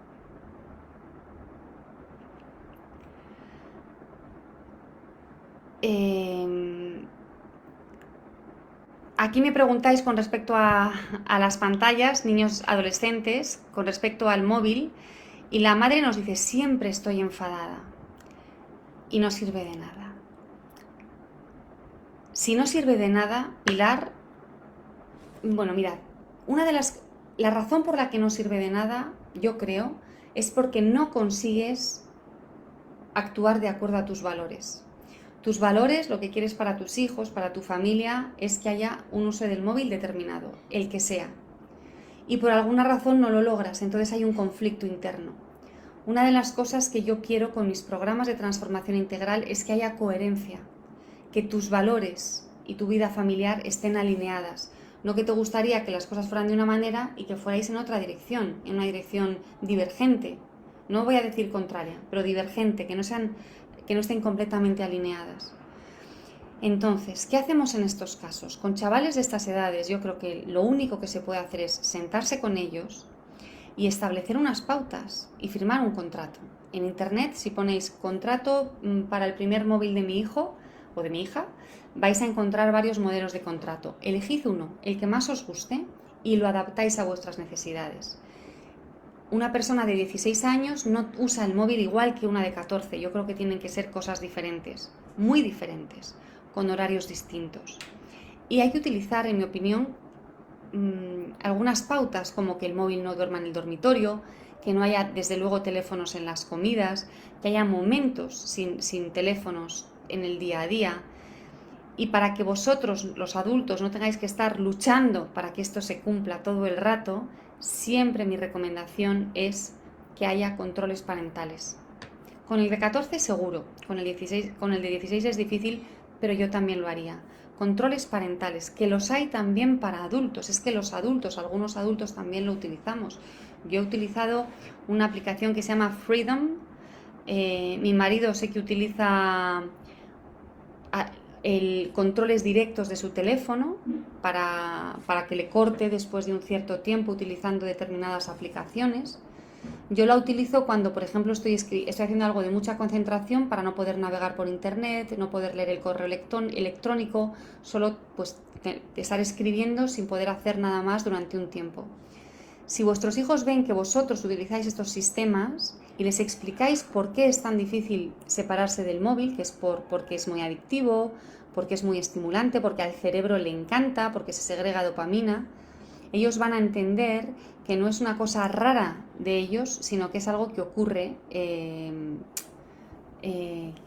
Aquí me preguntáis con respecto a las pantallas, niños adolescentes, con respecto al móvil, y la madre nos dice, siempre estoy enfadada, y no sirve de nada. Si no sirve de nada, Pilar, bueno, mirad, la razón por la que no sirve de nada, yo creo, es porque no consigues actuar de acuerdo a tus valores. Tus valores, lo que quieres para tus hijos, para tu familia, es que haya un uso del móvil determinado, el que sea. Y por alguna razón no lo logras, entonces hay un conflicto interno. Una de las cosas que yo quiero con mis programas de transformación integral es que haya coherencia, que tus valores y tu vida familiar estén alineadas. No que te gustaría que las cosas fueran de una manera y que fuerais en otra dirección, en una dirección divergente. No voy a decir contraria, pero divergente, que no estén completamente alineadas. Entonces, ¿qué hacemos en estos casos? Con chavales de estas edades, yo creo que lo único que se puede hacer es sentarse con ellos y establecer unas pautas y firmar un contrato. En internet, si ponéis contrato para el primer móvil de mi hijo o de mi hija, vais a encontrar varios modelos de contrato. Elegid uno, el que más os guste, y lo adaptáis a vuestras necesidades. Una persona de 16 años no usa el móvil igual que una de 14. Yo creo que tienen que ser cosas diferentes, muy diferentes, con horarios distintos. Y hay que utilizar, en mi opinión, algunas pautas, como que el móvil no duerma en el dormitorio, que no haya, desde luego, teléfonos en las comidas, que haya momentos sin teléfonos en el día a día. Y para que vosotros, los adultos, no tengáis que estar luchando para que esto se cumpla todo el rato, siempre mi recomendación es que haya controles parentales. Con el de 14 seguro, con el de 16 es difícil, pero yo también lo haría. Controles parentales, que los hay también para adultos. Es que algunos adultos también lo utilizamos. Yo he utilizado una aplicación que se llama Freedom. Mi marido sé que utiliza controles directos de su teléfono para que le corte después de un cierto tiempo utilizando determinadas aplicaciones. Yo la utilizo cuando, por ejemplo, estoy haciendo algo de mucha concentración para no poder navegar por internet, no poder leer el correo electrónico, solo pues estar escribiendo sin poder hacer nada más durante un tiempo. Si vuestros hijos ven que vosotros utilizáis estos sistemas y les explicáis por qué es tan difícil separarse del móvil, que es porque es muy adictivo, porque es muy estimulante, porque al cerebro le encanta, porque se segrega dopamina, ellos van a entender que no es una cosa rara de ellos, sino que es algo que ocurre, que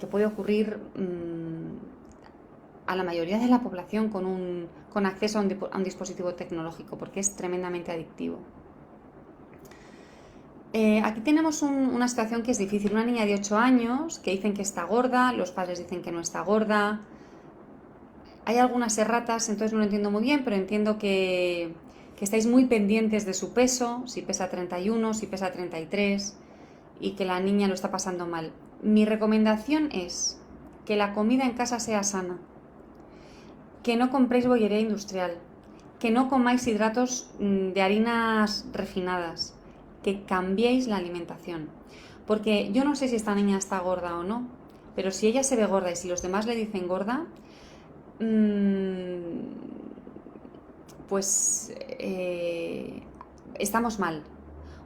puede ocurrir a la mayoría de la población con acceso a un dispositivo tecnológico, porque es tremendamente adictivo. Aquí tenemos una situación que es difícil. Una niña de 8 años que dicen que está gorda, los padres dicen que no está gorda. Hay algunas erratas, entonces no lo entiendo muy bien, pero entiendo que estáis muy pendientes de su peso, si pesa 31, si pesa 33, y que la niña lo está pasando mal. Mi recomendación es que la comida en casa sea sana, que no compréis bollería industrial, que no comáis hidratos de harinas refinadas, que cambiéis la alimentación. Porque yo no sé si esta niña está gorda o no, pero si ella se ve gorda y si los demás le dicen gorda, pues estamos mal.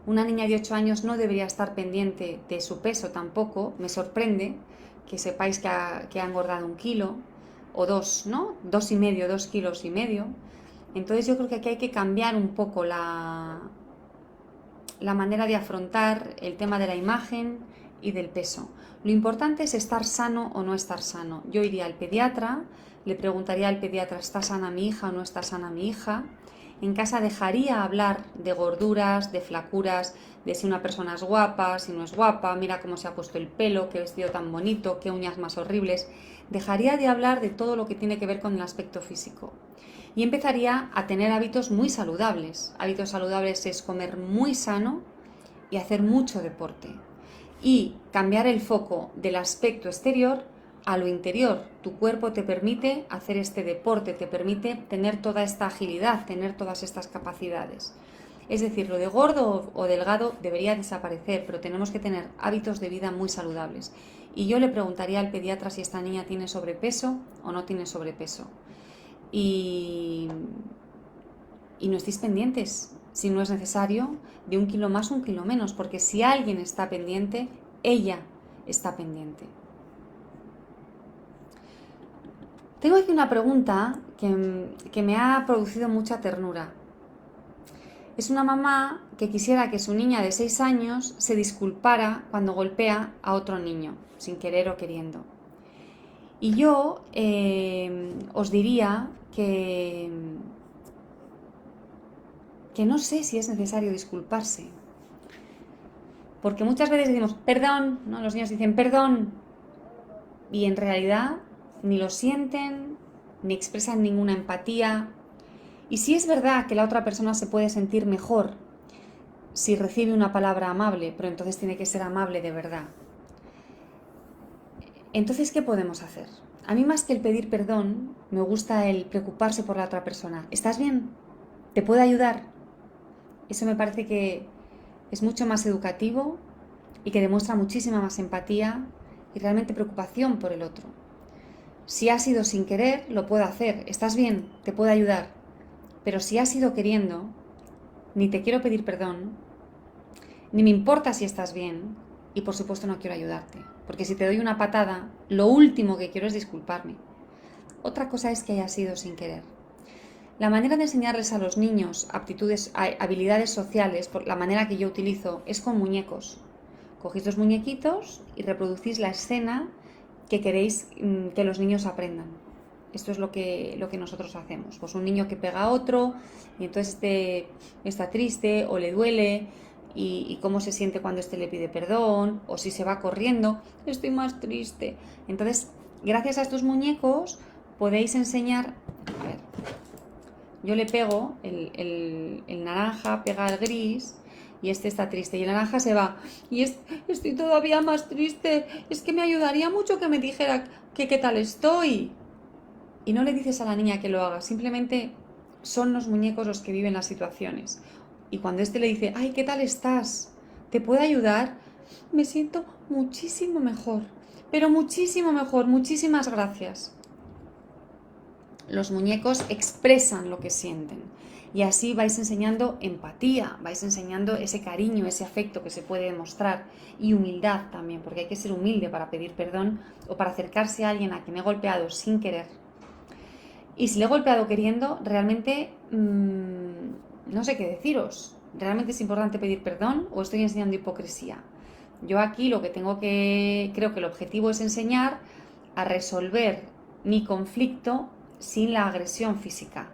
Una niña de 8 años no debería estar pendiente de su peso tampoco. Me sorprende que sepáis que ha engordado 1 kilo o 2, ¿no? 2,5 kilos. Entonces yo creo que aquí hay que cambiar un poco la manera de afrontar el tema de la imagen y del peso. Lo importante es estar sano o no estar sano. Yo iría al pediatra, le preguntaría al pediatra, ¿está sana mi hija o no está sana mi hija? En casa dejaría hablar de gorduras, de flacuras, de si una persona es guapa, si no es guapa, mira cómo se ha puesto el pelo, qué vestido tan bonito, qué uñas más horribles. Dejaría de hablar de todo lo que tiene que ver con el aspecto físico. Y empezaría a tener hábitos muy saludables. Hábitos saludables es comer muy sano y hacer mucho deporte. Y cambiar el foco del aspecto exterior a lo interior. Tu cuerpo te permite hacer este deporte, te permite tener toda esta agilidad, tener todas estas capacidades. Es decir, lo de gordo o delgado debería desaparecer, pero tenemos que tener hábitos de vida muy saludables. Y yo le preguntaría al pediatra si esta niña tiene sobrepeso o no tiene sobrepeso. Y no estéis pendientes, si no es necesario, de 1 kilo más, 1 kilo menos, porque si alguien está pendiente, ella está pendiente. Tengo aquí una pregunta que me ha producido mucha ternura. Es una mamá que quisiera que su niña de 6 años se disculpara cuando golpea a otro niño, sin querer o queriendo. Y yo os diría que no sé si es necesario disculparse. Porque muchas veces decimos, perdón, ¿no? Los niños dicen, perdón. Y en realidad ni lo sienten, ni expresan ninguna empatía. Y sí es verdad que la otra persona se puede sentir mejor si recibe una palabra amable, pero entonces tiene que ser amable de verdad. Entonces, ¿qué podemos hacer? A mí más que el pedir perdón, me gusta el preocuparse por la otra persona. ¿Estás bien? ¿Te puedo ayudar? Eso me parece que es mucho más educativo y que demuestra muchísima más empatía y realmente preocupación por el otro. Si ha sido sin querer, lo puedo hacer. ¿Estás bien? ¿Te puedo ayudar? Pero si ha sido queriendo, ni te quiero pedir perdón, ni me importa si estás bien, y por supuesto no quiero ayudarte. Porque si te doy una patada, lo último que quiero es disculparme. Otra cosa es que haya sido sin querer. La manera de enseñarles a los niños habilidades sociales, por la manera que yo utilizo, es con muñecos. Cogéis 2 muñequitos y reproducís la escena que queréis que los niños aprendan. Esto es lo que nosotros hacemos. Pues un niño que pega a otro y entonces está triste o le duele, y cómo se siente cuando éste le pide perdón, o si se va corriendo, estoy más triste. Entonces, gracias a estos muñecos podéis enseñar, a ver, yo le pego, el naranja pega al gris y este está triste y el naranja se va y estoy todavía más triste, es que me ayudaría mucho que me dijera que qué tal estoy. Y no le dices a la niña que lo haga, simplemente son los muñecos los que viven las situaciones. Y cuando este le dice, ay, ¿qué tal estás? ¿Te puedo ayudar? Me siento muchísimo mejor, pero muchísimo mejor, muchísimas gracias. Los muñecos expresan lo que sienten y así vais enseñando empatía, vais enseñando ese cariño, ese afecto que se puede demostrar y humildad también, porque hay que ser humilde para pedir perdón o para acercarse a alguien a quien he golpeado sin querer. Y si le he golpeado queriendo, realmente no sé qué deciros. ¿Realmente es importante pedir perdón o estoy enseñando hipocresía? Yo aquí lo que creo que el objetivo es enseñar a resolver mi conflicto sin la agresión física.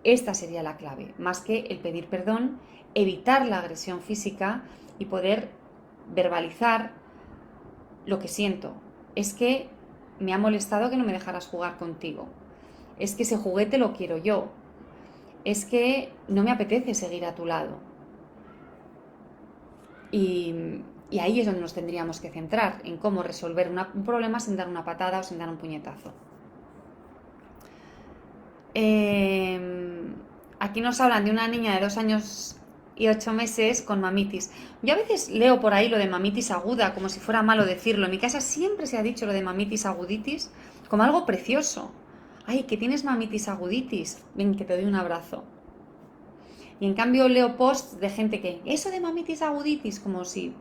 Esta sería la clave, más que el pedir perdón, evitar la agresión física y poder verbalizar lo que siento. Es que me ha molestado que no me dejaras jugar contigo. Es que ese juguete lo quiero yo. Es que no me apetece seguir a tu lado. Y ahí es donde nos tendríamos que centrar, en cómo resolver un problema sin dar una patada o sin dar un puñetazo. Aquí nos hablan de una niña de 2 años y 8 meses con mamitis. Yo a veces leo por ahí lo de mamitis aguda, como si fuera malo decirlo. En mi casa siempre se ha dicho lo de mamitis aguditis como algo precioso. Ay, que tienes mamitis aguditis. Ven, que te doy un abrazo. Y en cambio leo posts de gente que, eso de mamitis aguditis, como si,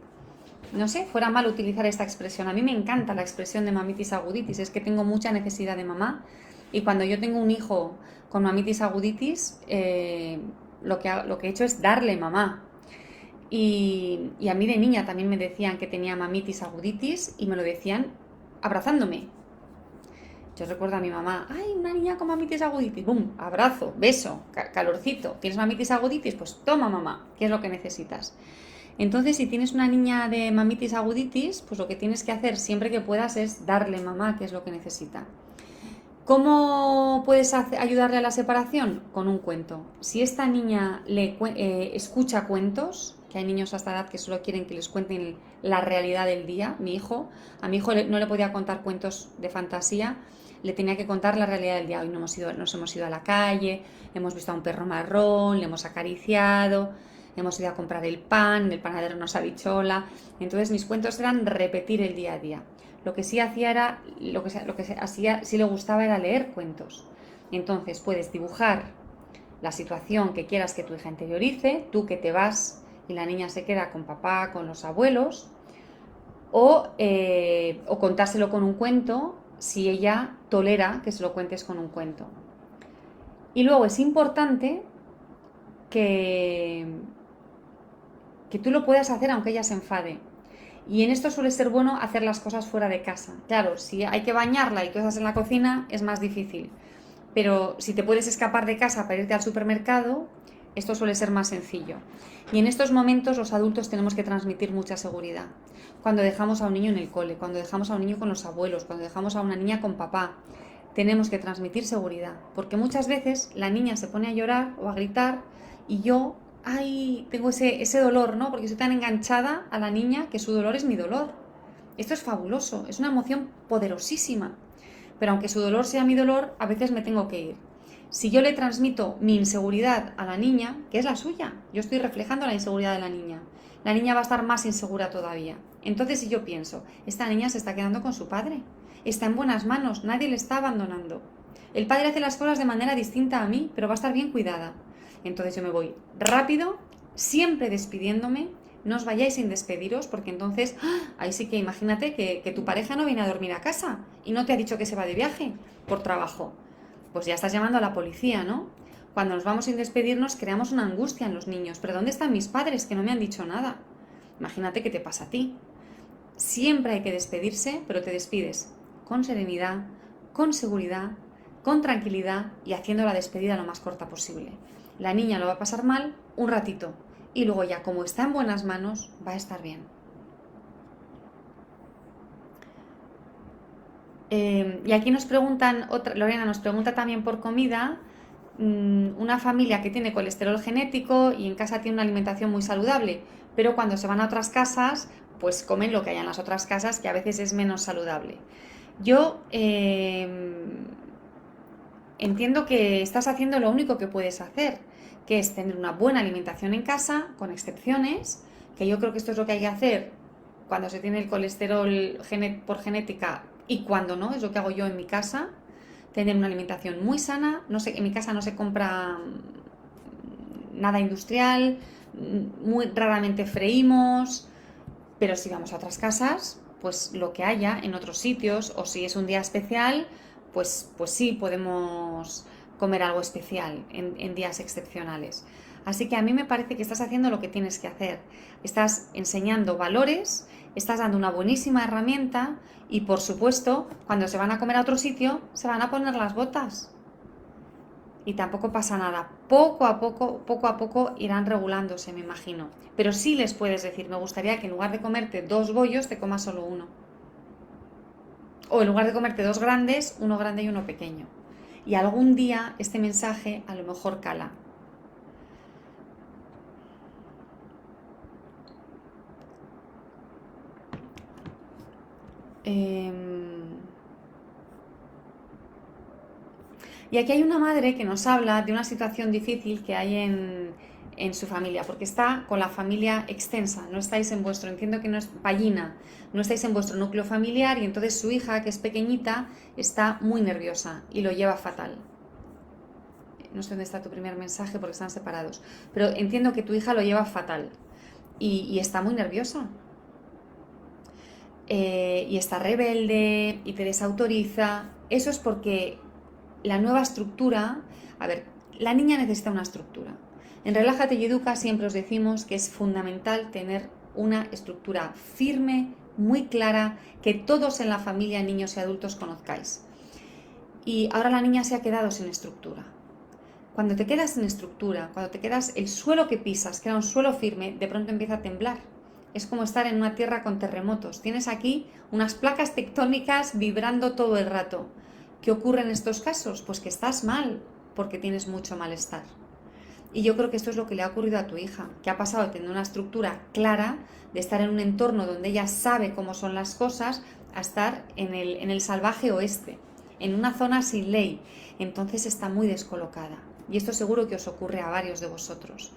no sé, fuera mal utilizar esta expresión. A mí me encanta la expresión de mamitis aguditis, es que tengo mucha necesidad de mamá. Y cuando yo tengo un hijo con mamitis aguditis, lo que he hecho es darle mamá. Y a mí de niña también me decían que tenía mamitis aguditis y me lo decían abrazándome. Yo recuerdo a mi mamá, ay, una niña con mamitis aguditis, ¡bum! Abrazo, beso, calorcito. ¿Tienes mamitis aguditis? Pues toma mamá, ¿qué es lo que necesitas? Entonces, si tienes una niña de mamitis aguditis, pues lo que tienes que hacer siempre que puedas es darle mamá, qué es lo que necesita. ¿Cómo puedes ayudarle a la separación? Con un cuento. Si esta niña escucha cuentos, que hay niños a esta edad que solo quieren que les cuenten la realidad del día, a mi hijo no le podía contar cuentos de fantasía, le tenía que contar la realidad del día. Hoy nos hemos ido a la calle, hemos visto a un perro marrón, le hemos acariciado, hemos ido a comprar el pan, el panadero nos ha dicho hola. Entonces mis cuentos eran repetir el día a día. Lo que sí hacía era, sí le gustaba era leer cuentos. Entonces puedes dibujar la situación que quieras que tu hija interiorice, tú que te vas y la niña se queda con papá, con los abuelos, o contárselo con un cuento si ella tolera que se lo cuentes con un cuento. Y luego es importante que tú lo puedas hacer aunque ella se enfade. Y en esto suele ser bueno hacer las cosas fuera de casa. Claro, si hay que bañarla y cosas en la cocina es más difícil. Pero si te puedes escapar de casa para irte al supermercado, esto suele ser más sencillo. Y en estos momentos los adultos tenemos que transmitir mucha seguridad. Cuando dejamos a un niño en el cole, cuando dejamos a un niño con los abuelos, cuando dejamos a una niña con papá, tenemos que transmitir seguridad. Porque muchas veces la niña se pone a llorar o a gritar y yo tengo ese dolor, ¿no? Porque estoy tan enganchada a la niña que su dolor es mi dolor. Esto es fabuloso, es una emoción poderosísima. Pero aunque su dolor sea mi dolor, a veces me tengo que ir. Si yo le transmito mi inseguridad a la niña, que es la suya, yo estoy reflejando la inseguridad de la niña va a estar más insegura todavía. Entonces, si yo pienso, esta niña se está quedando con su padre, está en buenas manos, nadie le está abandonando. El padre hace las cosas de manera distinta a mí, pero va a estar bien cuidada. Entonces yo me voy rápido, siempre despidiéndome. No os vayáis sin despediros, porque entonces, ahí sí que imagínate que tu pareja no viene a dormir a casa y no te ha dicho que se va de viaje por trabajo. Pues ya estás llamando a la policía, ¿no? Cuando nos vamos sin despedirnos creamos una angustia en los niños. ¿Pero dónde están mis padres que no me han dicho nada? Imagínate qué te pasa a ti. Siempre hay que despedirse, pero te despides con serenidad, con seguridad, con tranquilidad y haciendo la despedida lo más corta posible. La niña lo va a pasar mal un ratito y luego ya como está en buenas manos, va a estar bien. Y aquí nos preguntan, Lorena nos pregunta también por comida, una familia que tiene colesterol genético y en casa tiene una alimentación muy saludable, pero cuando se van a otras casas, pues comen lo que hay en las otras casas, que a veces es menos saludable. Yo entiendo que estás haciendo lo único que puedes hacer, que es tener una buena alimentación en casa, con excepciones, que yo creo que esto es lo que hay que hacer cuando se tiene el colesterol por genética y cuando no, es lo que hago yo en mi casa, tener una alimentación muy sana. No sé, en mi casa no se compra nada industrial, muy raramente freímos, pero si vamos a otras casas, pues lo que haya en otros sitios, o si es un día especial, pues sí podemos comer algo especial en días excepcionales. Así que a mí me parece que estás haciendo lo que tienes que hacer. Estás enseñando valores, estás dando una buenísima herramienta y, por supuesto, cuando se van a comer a otro sitio, se van a poner las botas. Y tampoco pasa nada. Poco a poco irán regulándose, me imagino. Pero sí les puedes decir, me gustaría que en lugar de comerte 2 bollos, te comas solo uno. O en lugar de comerte 2 grandes, uno grande y uno pequeño. Y algún día este mensaje a lo mejor cala. Y aquí hay una madre que nos habla de una situación difícil que hay en su familia, porque está con la familia extensa, no estáis en vuestro, entiendo que no es pallina, no estáis en vuestro núcleo familiar y entonces su hija, que es pequeñita, está muy nerviosa y lo lleva fatal. No sé dónde está tu primer mensaje porque están separados, pero entiendo que tu hija lo lleva fatal y está muy nerviosa. Y está rebelde y te desautoriza. Eso es porque la nueva estructura, a ver, la niña necesita una estructura. En Relájate y Educa siempre os decimos que es fundamental tener una estructura firme, muy clara, que todos en la familia, niños y adultos, conozcáis. Y ahora la niña se ha quedado sin estructura. Cuando te quedas sin estructura, cuando te quedas el suelo que pisas, que era un suelo firme, de pronto empieza a temblar. Es como estar en una tierra con terremotos. Tienes aquí unas placas tectónicas vibrando todo el rato. ¿Qué ocurre en estos casos? Pues que estás mal, porque tienes mucho malestar. Y yo creo que esto es lo que le ha ocurrido a tu hija, que ha pasado de tener una estructura clara, de estar en un entorno donde ella sabe cómo son las cosas, a estar en el salvaje oeste, en una zona sin ley. Entonces está muy descolocada. Y esto seguro que os ocurre a varios de vosotros.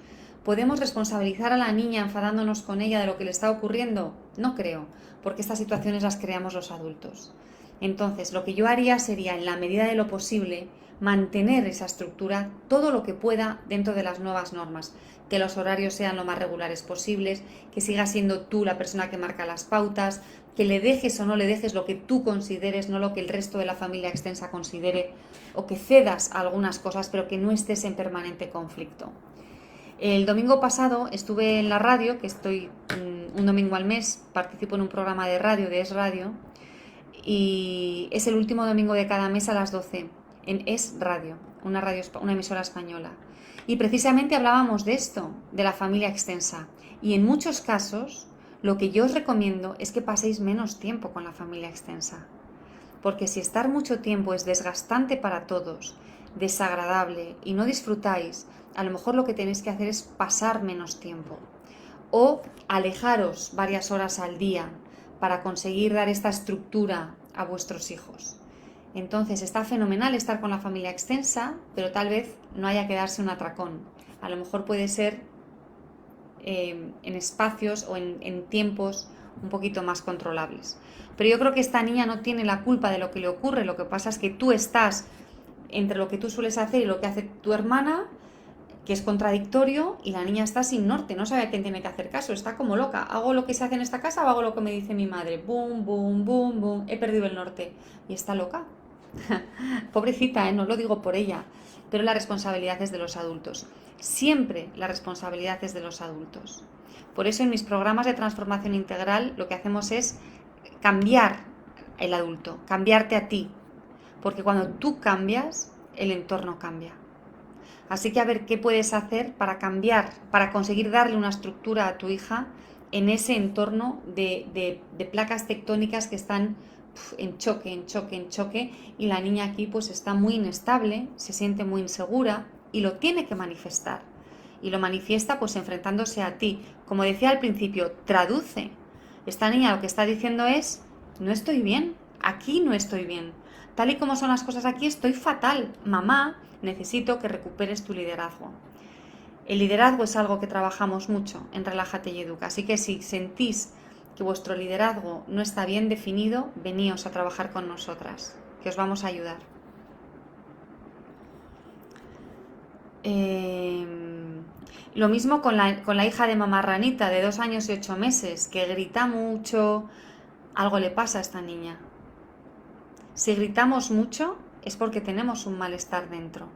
¿Podemos responsabilizar a la niña enfadándonos con ella de lo que le está ocurriendo? No creo, porque estas situaciones las creamos los adultos. Entonces, lo que yo haría sería, en la medida de lo posible, mantener esa estructura todo lo que pueda dentro de las nuevas normas, que los horarios sean lo más regulares posibles, que sigas siendo tú la persona que marca las pautas, que le dejes o no le dejes lo que tú consideres, no lo que el resto de la familia extensa considere, o que cedas a algunas cosas, pero que no estés en permanente conflicto. El domingo pasado estuve en la radio, que estoy un domingo al mes, participo en un programa de radio, de Es Radio, y es el último domingo de cada mes a las 12 en Es Radio, una emisora española. Y precisamente hablábamos de esto, de la familia extensa. Y en muchos casos, lo que yo os recomiendo es que paséis menos tiempo con la familia extensa. Porque si estar mucho tiempo es desgastante para todos, desagradable y no disfrutáis, a lo mejor lo que tenéis que hacer es pasar menos tiempo. O alejaros varias horas al día para conseguir dar esta estructura a vuestros hijos. Entonces está fenomenal estar con la familia extensa, pero tal vez no haya que darse un atracón. A lo mejor puede ser en espacios o en tiempos un poquito más controlables. Pero yo creo que esta niña no tiene la culpa de lo que le ocurre, lo que pasa es que tú estás entre lo que tú sueles hacer y lo que hace tu hermana, que es contradictorio, y la niña está sin norte, no sabe a quién tiene que hacer caso, está como loca. ¿Hago lo que se hace en esta casa o hago lo que me dice mi madre? Boom, boom, boom, boom, he perdido el norte. Y está loca. Pobrecita, no lo digo por ella, pero la responsabilidad es de los adultos. Siempre la responsabilidad es de los adultos. Por eso en mis programas de transformación integral lo que hacemos es cambiar el adulto, cambiarte a ti. Porque cuando tú cambias, el entorno cambia. Así que a ver qué puedes hacer para cambiar, para conseguir darle una estructura a tu hija en ese entorno de placas tectónicas que están en choque, en choque, en choque, y la niña aquí pues está muy inestable, se siente muy insegura y lo tiene que manifestar. Y lo manifiesta pues enfrentándose a ti. Como decía al principio, traduce. Esta niña lo que está diciendo es, no estoy bien, aquí no estoy bien. Tal y como son las cosas aquí, estoy fatal. Mamá, necesito que recuperes tu liderazgo. El liderazgo es algo que trabajamos mucho en Relájate y Educa. Así que si sentís que vuestro liderazgo no está bien definido, veníos a trabajar con nosotras, que os vamos a ayudar. Lo mismo con la hija de mamá ranita de 2 años y 8 meses, que grita mucho. Algo le pasa a esta niña. Si gritamos mucho es porque tenemos un malestar dentro.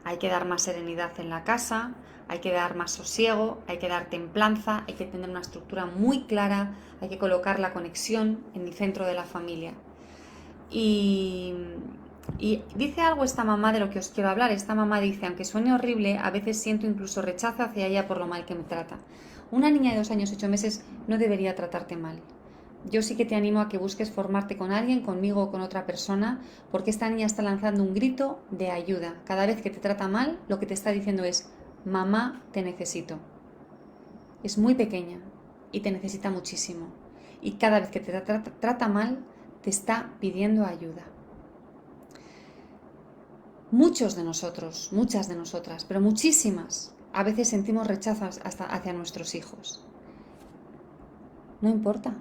Hay que dar más serenidad en la casa, hay que dar más sosiego, hay que dar templanza, hay que tener una estructura muy clara, hay que colocar la conexión en el centro de la familia. Y dice algo esta mamá de lo que os quiero hablar. Esta mamá dice, aunque suene horrible, a veces siento incluso rechazo hacia ella por lo mal que me trata. Una niña de 2 años y 8 meses no debería tratarte mal. Yo sí que te animo a que busques formarte con alguien, conmigo o con otra persona, porque esta niña está lanzando un grito de ayuda. Cada vez que te trata mal, lo que te está diciendo es, mamá, te necesito. Es muy pequeña y te necesita muchísimo. Y cada vez que te trata mal, te está pidiendo ayuda. Muchos de nosotros, muchas de nosotras, pero muchísimas, a veces sentimos rechazo hasta hacia nuestros hijos. No importa.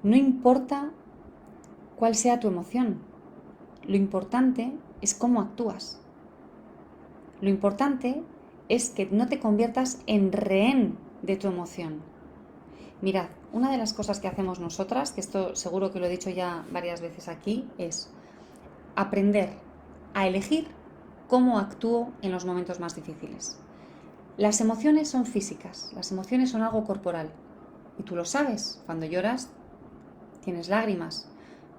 No importa cuál sea tu emoción. Lo importante es cómo actúas. Lo importante es que no te conviertas en rehén de tu emoción. Mirad, una de las cosas que hacemos nosotras, que esto seguro que lo he dicho ya varias veces aquí, es aprender a elegir cómo actúo en los momentos más difíciles. Las emociones son físicas, las emociones son algo corporal. Y tú lo sabes, cuando lloras tienes lágrimas.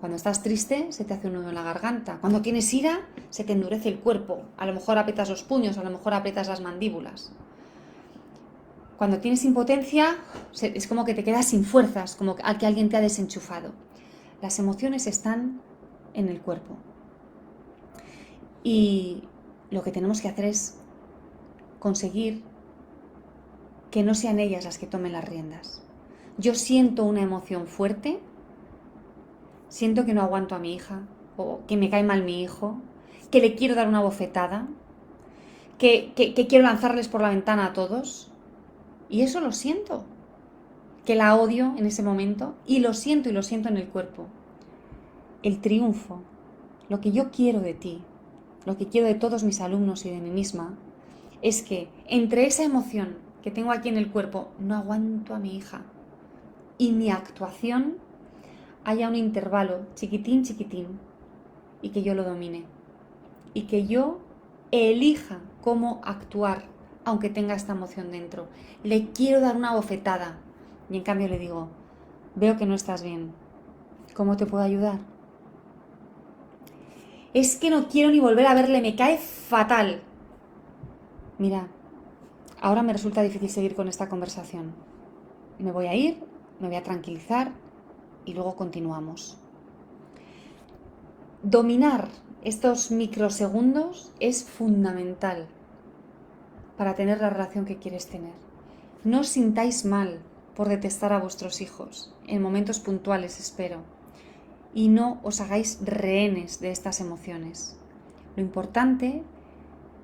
Cuando estás triste se te hace un nudo en la garganta. Cuando tienes ira se te endurece el cuerpo. A lo mejor aprietas los puños, a lo mejor aprietas las mandíbulas. Cuando tienes impotencia es como que te quedas sin fuerzas, como que alguien te ha desenchufado. Las emociones están en el cuerpo. Y lo que tenemos que hacer es conseguir que no sean ellas las que tomen las riendas. Yo siento una emoción fuerte, siento que no aguanto a mi hija, o que me cae mal mi hijo, que le quiero dar una bofetada, que quiero lanzarles por la ventana a todos. Y eso lo siento, que la odio en ese momento, y lo siento en el cuerpo. El triunfo, lo que yo quiero de ti, lo que quiero de todos mis alumnos y de mí misma, es que entre esa emoción que tengo aquí en el cuerpo, no aguanto a mi hija, y mi actuación haya un intervalo chiquitín, y que yo lo domine. Y que yo elija cómo actuar, aunque tenga esta emoción dentro. Le quiero dar una bofetada, y en cambio le digo, veo que no estás bien. ¿Cómo te puedo ayudar? Es que no quiero ni volver a verle, me cae fatal. Mira, ahora me resulta difícil seguir con esta conversación. Me voy a ir, me voy a tranquilizar y luego continuamos. Dominar estos microsegundos es fundamental para tener la relación que quieres tener. No os sintáis mal por detestar a vuestros hijos, en momentos puntuales espero, y no os hagáis rehenes de estas emociones. Lo importante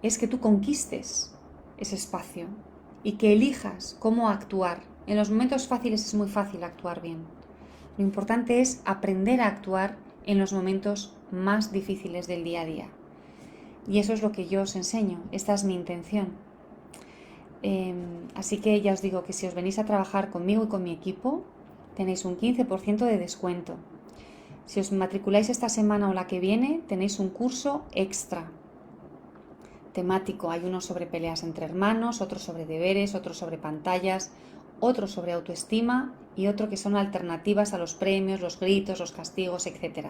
es que tú conquistes ese espacio y que elijas cómo actuar. En los momentos fáciles es muy fácil actuar bien. Lo importante es aprender a actuar en los momentos más difíciles del día a día. Y eso es lo que yo os enseño, esta es mi intención. Así que ya os digo que si os venís a trabajar conmigo y con mi equipo, tenéis un 15% de descuento. Si os matriculáis esta semana o la que viene, tenéis un curso extra temático. Hay uno sobre peleas entre hermanos, otro sobre deberes, otro sobre pantallas, otro sobre autoestima y otro que son alternativas a los premios, los gritos, los castigos, etc.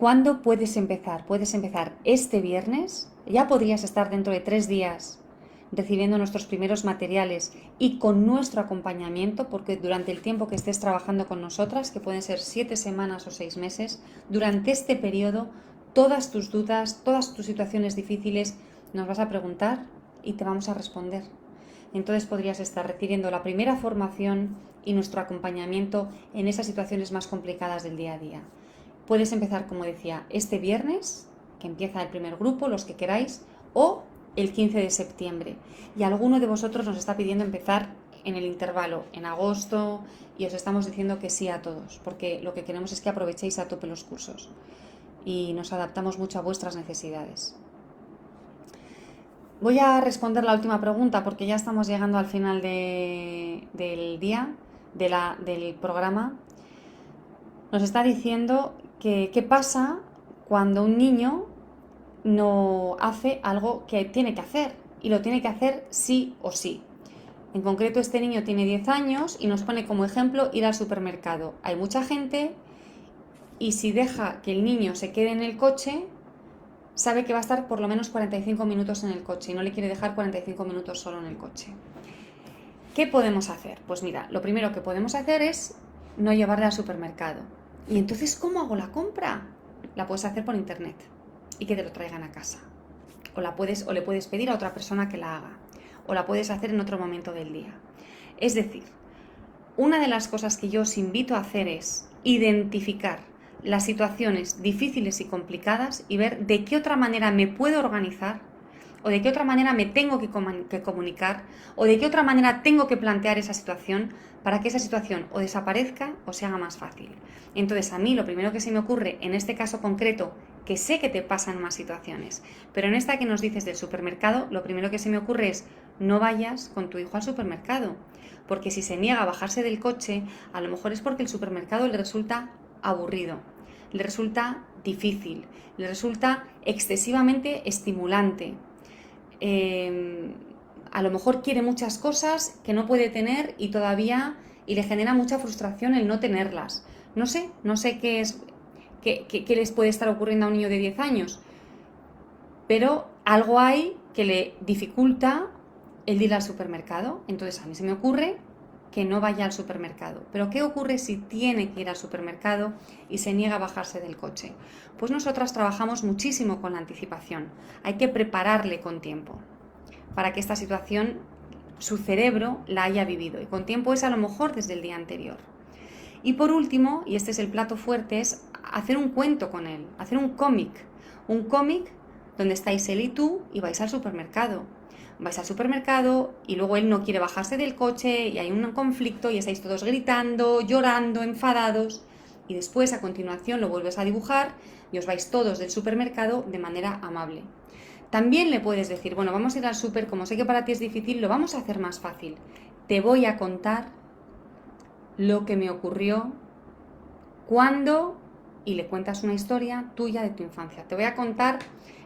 ¿Cuándo puedes empezar? Puedes empezar este viernes, ya podrías estar dentro de 3 días recibiendo nuestros primeros materiales y con nuestro acompañamiento, porque durante el tiempo que estés trabajando con nosotras, que pueden ser 7 semanas o 6 meses, durante este periodo, todas tus dudas, todas tus situaciones difíciles, nos vas a preguntar y te vamos a responder. Entonces podrías estar recibiendo la primera formación y nuestro acompañamiento en esas situaciones más complicadas del día a día. Puedes empezar, como decía, este viernes, que empieza el primer grupo, los que queráis, o el 15 de septiembre. Y alguno de vosotros nos está pidiendo empezar en el intervalo, en agosto, y os estamos diciendo que sí a todos, porque lo que queremos es que aprovechéis a tope los cursos y nos adaptamos mucho a vuestras necesidades. Voy a responder la última pregunta porque ya estamos llegando al final del día, del programa. Nos está diciendo que qué pasa cuando un niño no hace algo que tiene que hacer y lo tiene que hacer sí o sí. En concreto, este niño tiene 10 años y nos pone como ejemplo ir al supermercado. Hay mucha gente y si deja que el niño se quede en el coche, sabe que va a estar por lo menos 45 minutos en el coche y no le quiere dejar 45 minutos solo en el coche. ¿Qué podemos hacer? Pues mira, lo primero que podemos hacer es no llevarle al supermercado. ¿Y entonces cómo hago la compra? La puedes hacer por internet y que te lo traigan a casa. O le puedes pedir a otra persona que la haga. O la puedes hacer en otro momento del día. Es decir, una de las cosas que yo os invito a hacer es identificar las situaciones difíciles y complicadas y ver de qué otra manera me puedo organizar o de qué otra manera me tengo que comunicar o de qué otra manera tengo que plantear esa situación para que esa situación o desaparezca o se haga más fácil. Entonces a mí lo primero que se me ocurre en este caso concreto, que sé que te pasan más situaciones, pero en esta que nos dices del supermercado, lo primero que se me ocurre es no vayas con tu hijo al supermercado, porque si se niega a bajarse del coche, a lo mejor es porque el supermercado le resulta aburrido, le resulta difícil, le resulta excesivamente estimulante. A lo mejor quiere muchas cosas que no puede tener y le genera mucha frustración el no tenerlas. No sé qué les puede estar ocurriendo a un niño de 10 años, pero algo hay que le dificulta el ir al supermercado. Entonces a mí se me ocurre que no vaya al supermercado. Pero ¿qué ocurre si tiene que ir al supermercado y se niega a bajarse del coche? Pues nosotras trabajamos muchísimo con la anticipación. Hay que prepararle con tiempo para que esta situación su cerebro la haya vivido. Y con tiempo es a lo mejor desde el día anterior. Y por último, y este es el plato fuerte, es hacer un cuento con él, hacer un cómic. Un cómic donde estáis él y tú y vais al supermercado. Vais al supermercado y luego él no quiere bajarse del coche y hay un conflicto y estáis todos gritando, llorando, enfadados y después a continuación lo vuelves a dibujar y os vais todos del supermercado de manera amable. También le puedes decir, bueno, vamos a ir al súper, como sé que para ti es difícil, lo vamos a hacer más fácil. Te voy a contar lo que me ocurrió cuando, y le cuentas una historia tuya de tu infancia. Te voy a contar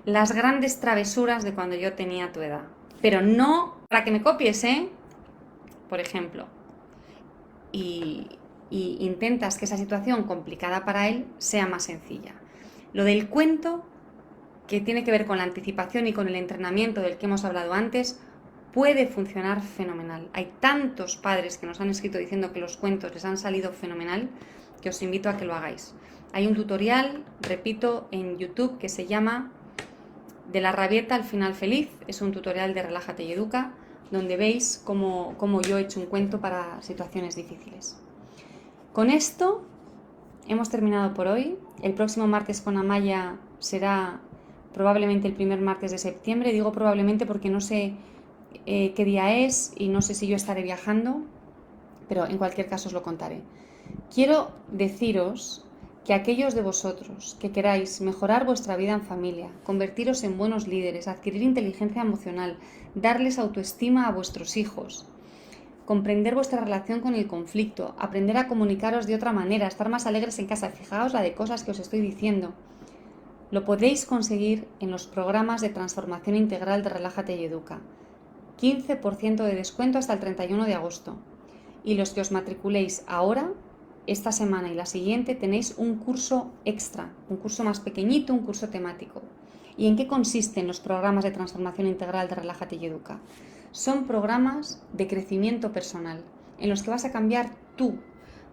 las grandes travesuras de cuando yo tenía tu edad. Pero no para que me copies, por ejemplo. Y intentas que esa situación complicada para él sea más sencilla. Lo del cuento, que tiene que ver con la anticipación y con el entrenamiento del que hemos hablado antes, puede funcionar fenomenal. Hay tantos padres que nos han escrito diciendo que los cuentos les han salido fenomenal, que os invito a que lo hagáis. Hay un tutorial, repito, en YouTube que se llama De la rabieta al final feliz. Es un tutorial de Relájate y Educa, donde veis cómo yo he hecho un cuento para situaciones difíciles. Con esto hemos terminado por hoy. El próximo martes con Amaya será probablemente el primer martes de septiembre. Digo probablemente porque no sé qué día es y no sé si yo estaré viajando, pero en cualquier caso os lo contaré. Quiero deciros que aquellos de vosotros que queráis mejorar vuestra vida en familia, convertiros en buenos líderes, adquirir inteligencia emocional, darles autoestima a vuestros hijos, comprender vuestra relación con el conflicto, aprender a comunicaros de otra manera, estar más alegres en casa, fijaos la de cosas que os estoy diciendo, lo podéis conseguir en los programas de transformación integral de Relájate y Educa. 15% de descuento hasta el 31 de agosto. Y los que os matriculéis ahora esta semana y la siguiente tenéis un curso extra, un curso más pequeñito, un curso temático. ¿Y en qué consisten los programas de transformación integral de Relájate y Educa? Son programas de crecimiento personal, en los que vas a cambiar tú.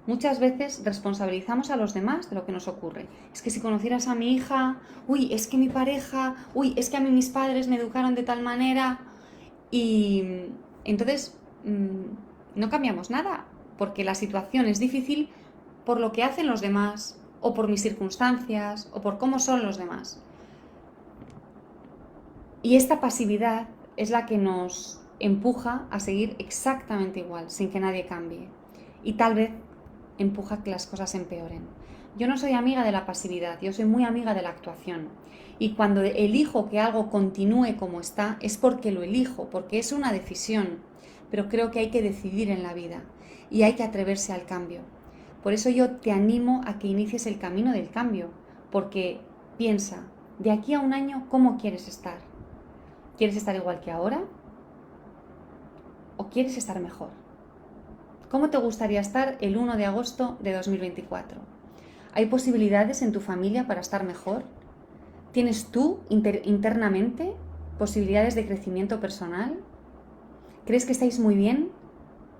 Muchas veces responsabilizamos a los demás de lo que nos ocurre. Es que si conocieras a mi hija, uy, es que mi pareja, uy, es que a mí mis padres me educaron de tal manera. Y entonces no cambiamos nada, porque la situación es difícil por lo que hacen los demás, o por mis circunstancias, o por cómo son los demás. Y esta pasividad es la que nos empuja a seguir exactamente igual, sin que nadie cambie. Y tal vez empuja a que las cosas empeoren. Yo no soy amiga de la pasividad, yo soy muy amiga de la actuación. Y cuando elijo que algo continúe como está, es porque lo elijo, porque es una decisión. Pero creo que hay que decidir en la vida y hay que atreverse al cambio. Por eso yo te animo a que inicies el camino del cambio, porque piensa, de aquí a un año, ¿cómo quieres estar? ¿Quieres estar igual que ahora? ¿O quieres estar mejor? ¿Cómo te gustaría estar el 1 de agosto de 2024? ¿Hay posibilidades en tu familia para estar mejor? ¿Tienes tú internamente posibilidades de crecimiento personal? ¿Crees que estáis muy bien,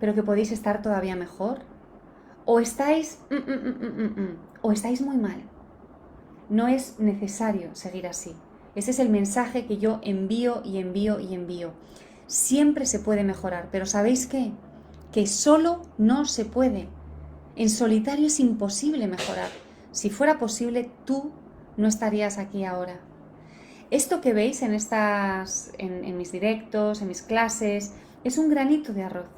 pero que podéis estar todavía mejor? ¿O estáis muy mal? No es necesario seguir así. Ese es el mensaje que yo envío y envío y envío. Siempre se puede mejorar, pero ¿sabéis qué? Que solo no se puede. En solitario es imposible mejorar. Si fuera posible, tú no estarías aquí ahora. Esto que veis en mis directos, en mis clases, es un granito de arroz.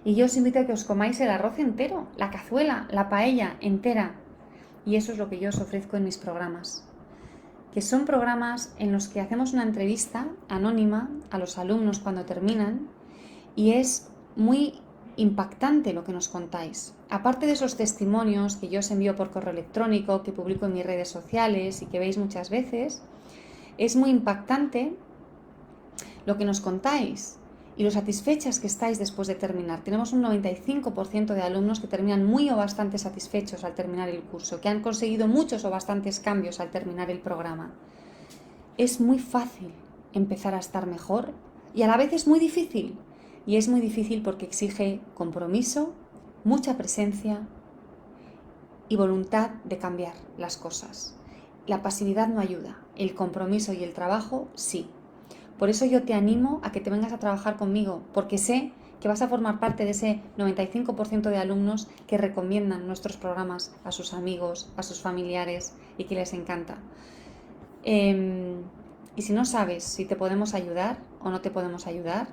Y yo os invito a que os comáis el arroz entero, la cazuela, la paella entera. Y eso es lo que yo os ofrezco en mis programas. Que son programas en los que hacemos una entrevista anónima a los alumnos cuando terminan y es muy impactante lo que nos contáis. Aparte de esos testimonios que yo os envío por correo electrónico, que publico en mis redes sociales y que veis muchas veces, es muy impactante lo que nos contáis y lo satisfechas que estáis después de terminar. Tenemos un 95% de alumnos que terminan muy o bastante satisfechos al terminar el curso, que han conseguido muchos o bastantes cambios al terminar el programa. Es muy fácil empezar a estar mejor y a la vez es muy difícil. Y es muy difícil porque exige compromiso, mucha presencia y voluntad de cambiar las cosas. La pasividad no ayuda, el compromiso y el trabajo sí. Por eso yo te animo a que te vengas a trabajar conmigo, porque sé que vas a formar parte de ese 95% de alumnos que recomiendan nuestros programas a sus amigos, a sus familiares y que les encanta. Y si no sabes si te podemos ayudar o no te podemos ayudar,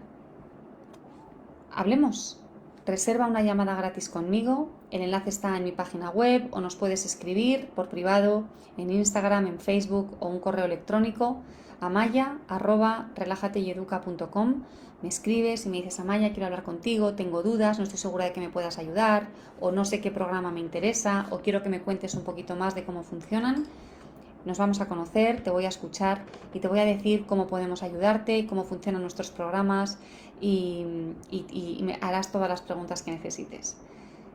hablemos. Reserva una llamada gratis conmigo, el enlace está en mi página web o nos puedes escribir por privado en Instagram, en Facebook o un correo electrónico a maya@relajateyeduca.com. Me escribes y me dices: Amaya, quiero hablar contigo, tengo dudas, no estoy segura de que me puedas ayudar, o no sé qué programa me interesa, o quiero que me cuentes un poquito más de cómo funcionan. Nos vamos a conocer, te voy a escuchar y te voy a decir cómo podemos ayudarte, cómo funcionan nuestros programas y me harás todas las preguntas que necesites.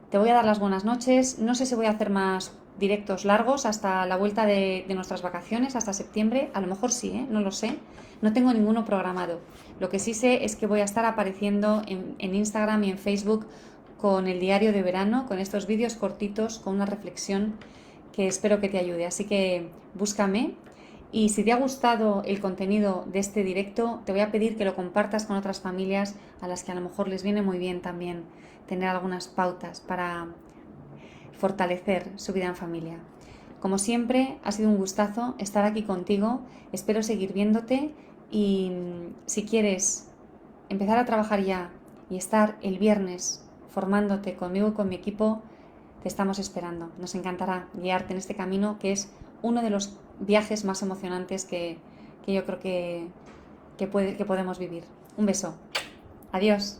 Te voy a dar las buenas noches. No sé si voy a hacer más directos largos hasta la vuelta de nuestras vacaciones, hasta septiembre. A lo mejor sí, no lo sé. No tengo ninguno programado. Lo que sí sé es que voy a estar apareciendo en Instagram y en Facebook con el diario de verano, con estos vídeos cortitos, con una reflexión que espero que te ayude. Así que búscame y si te ha gustado el contenido de este directo, te voy a pedir que lo compartas con otras familias a las que a lo mejor les viene muy bien también tener algunas pautas para fortalecer su vida en familia. Como siempre, ha sido un gustazo estar aquí contigo. Espero seguir viéndote y si quieres empezar a trabajar ya y estar el viernes formándote conmigo y con mi equipo, te estamos esperando. Nos encantará guiarte en este camino que es uno de los viajes más emocionantes que yo creo que podemos vivir. Un beso. Adiós.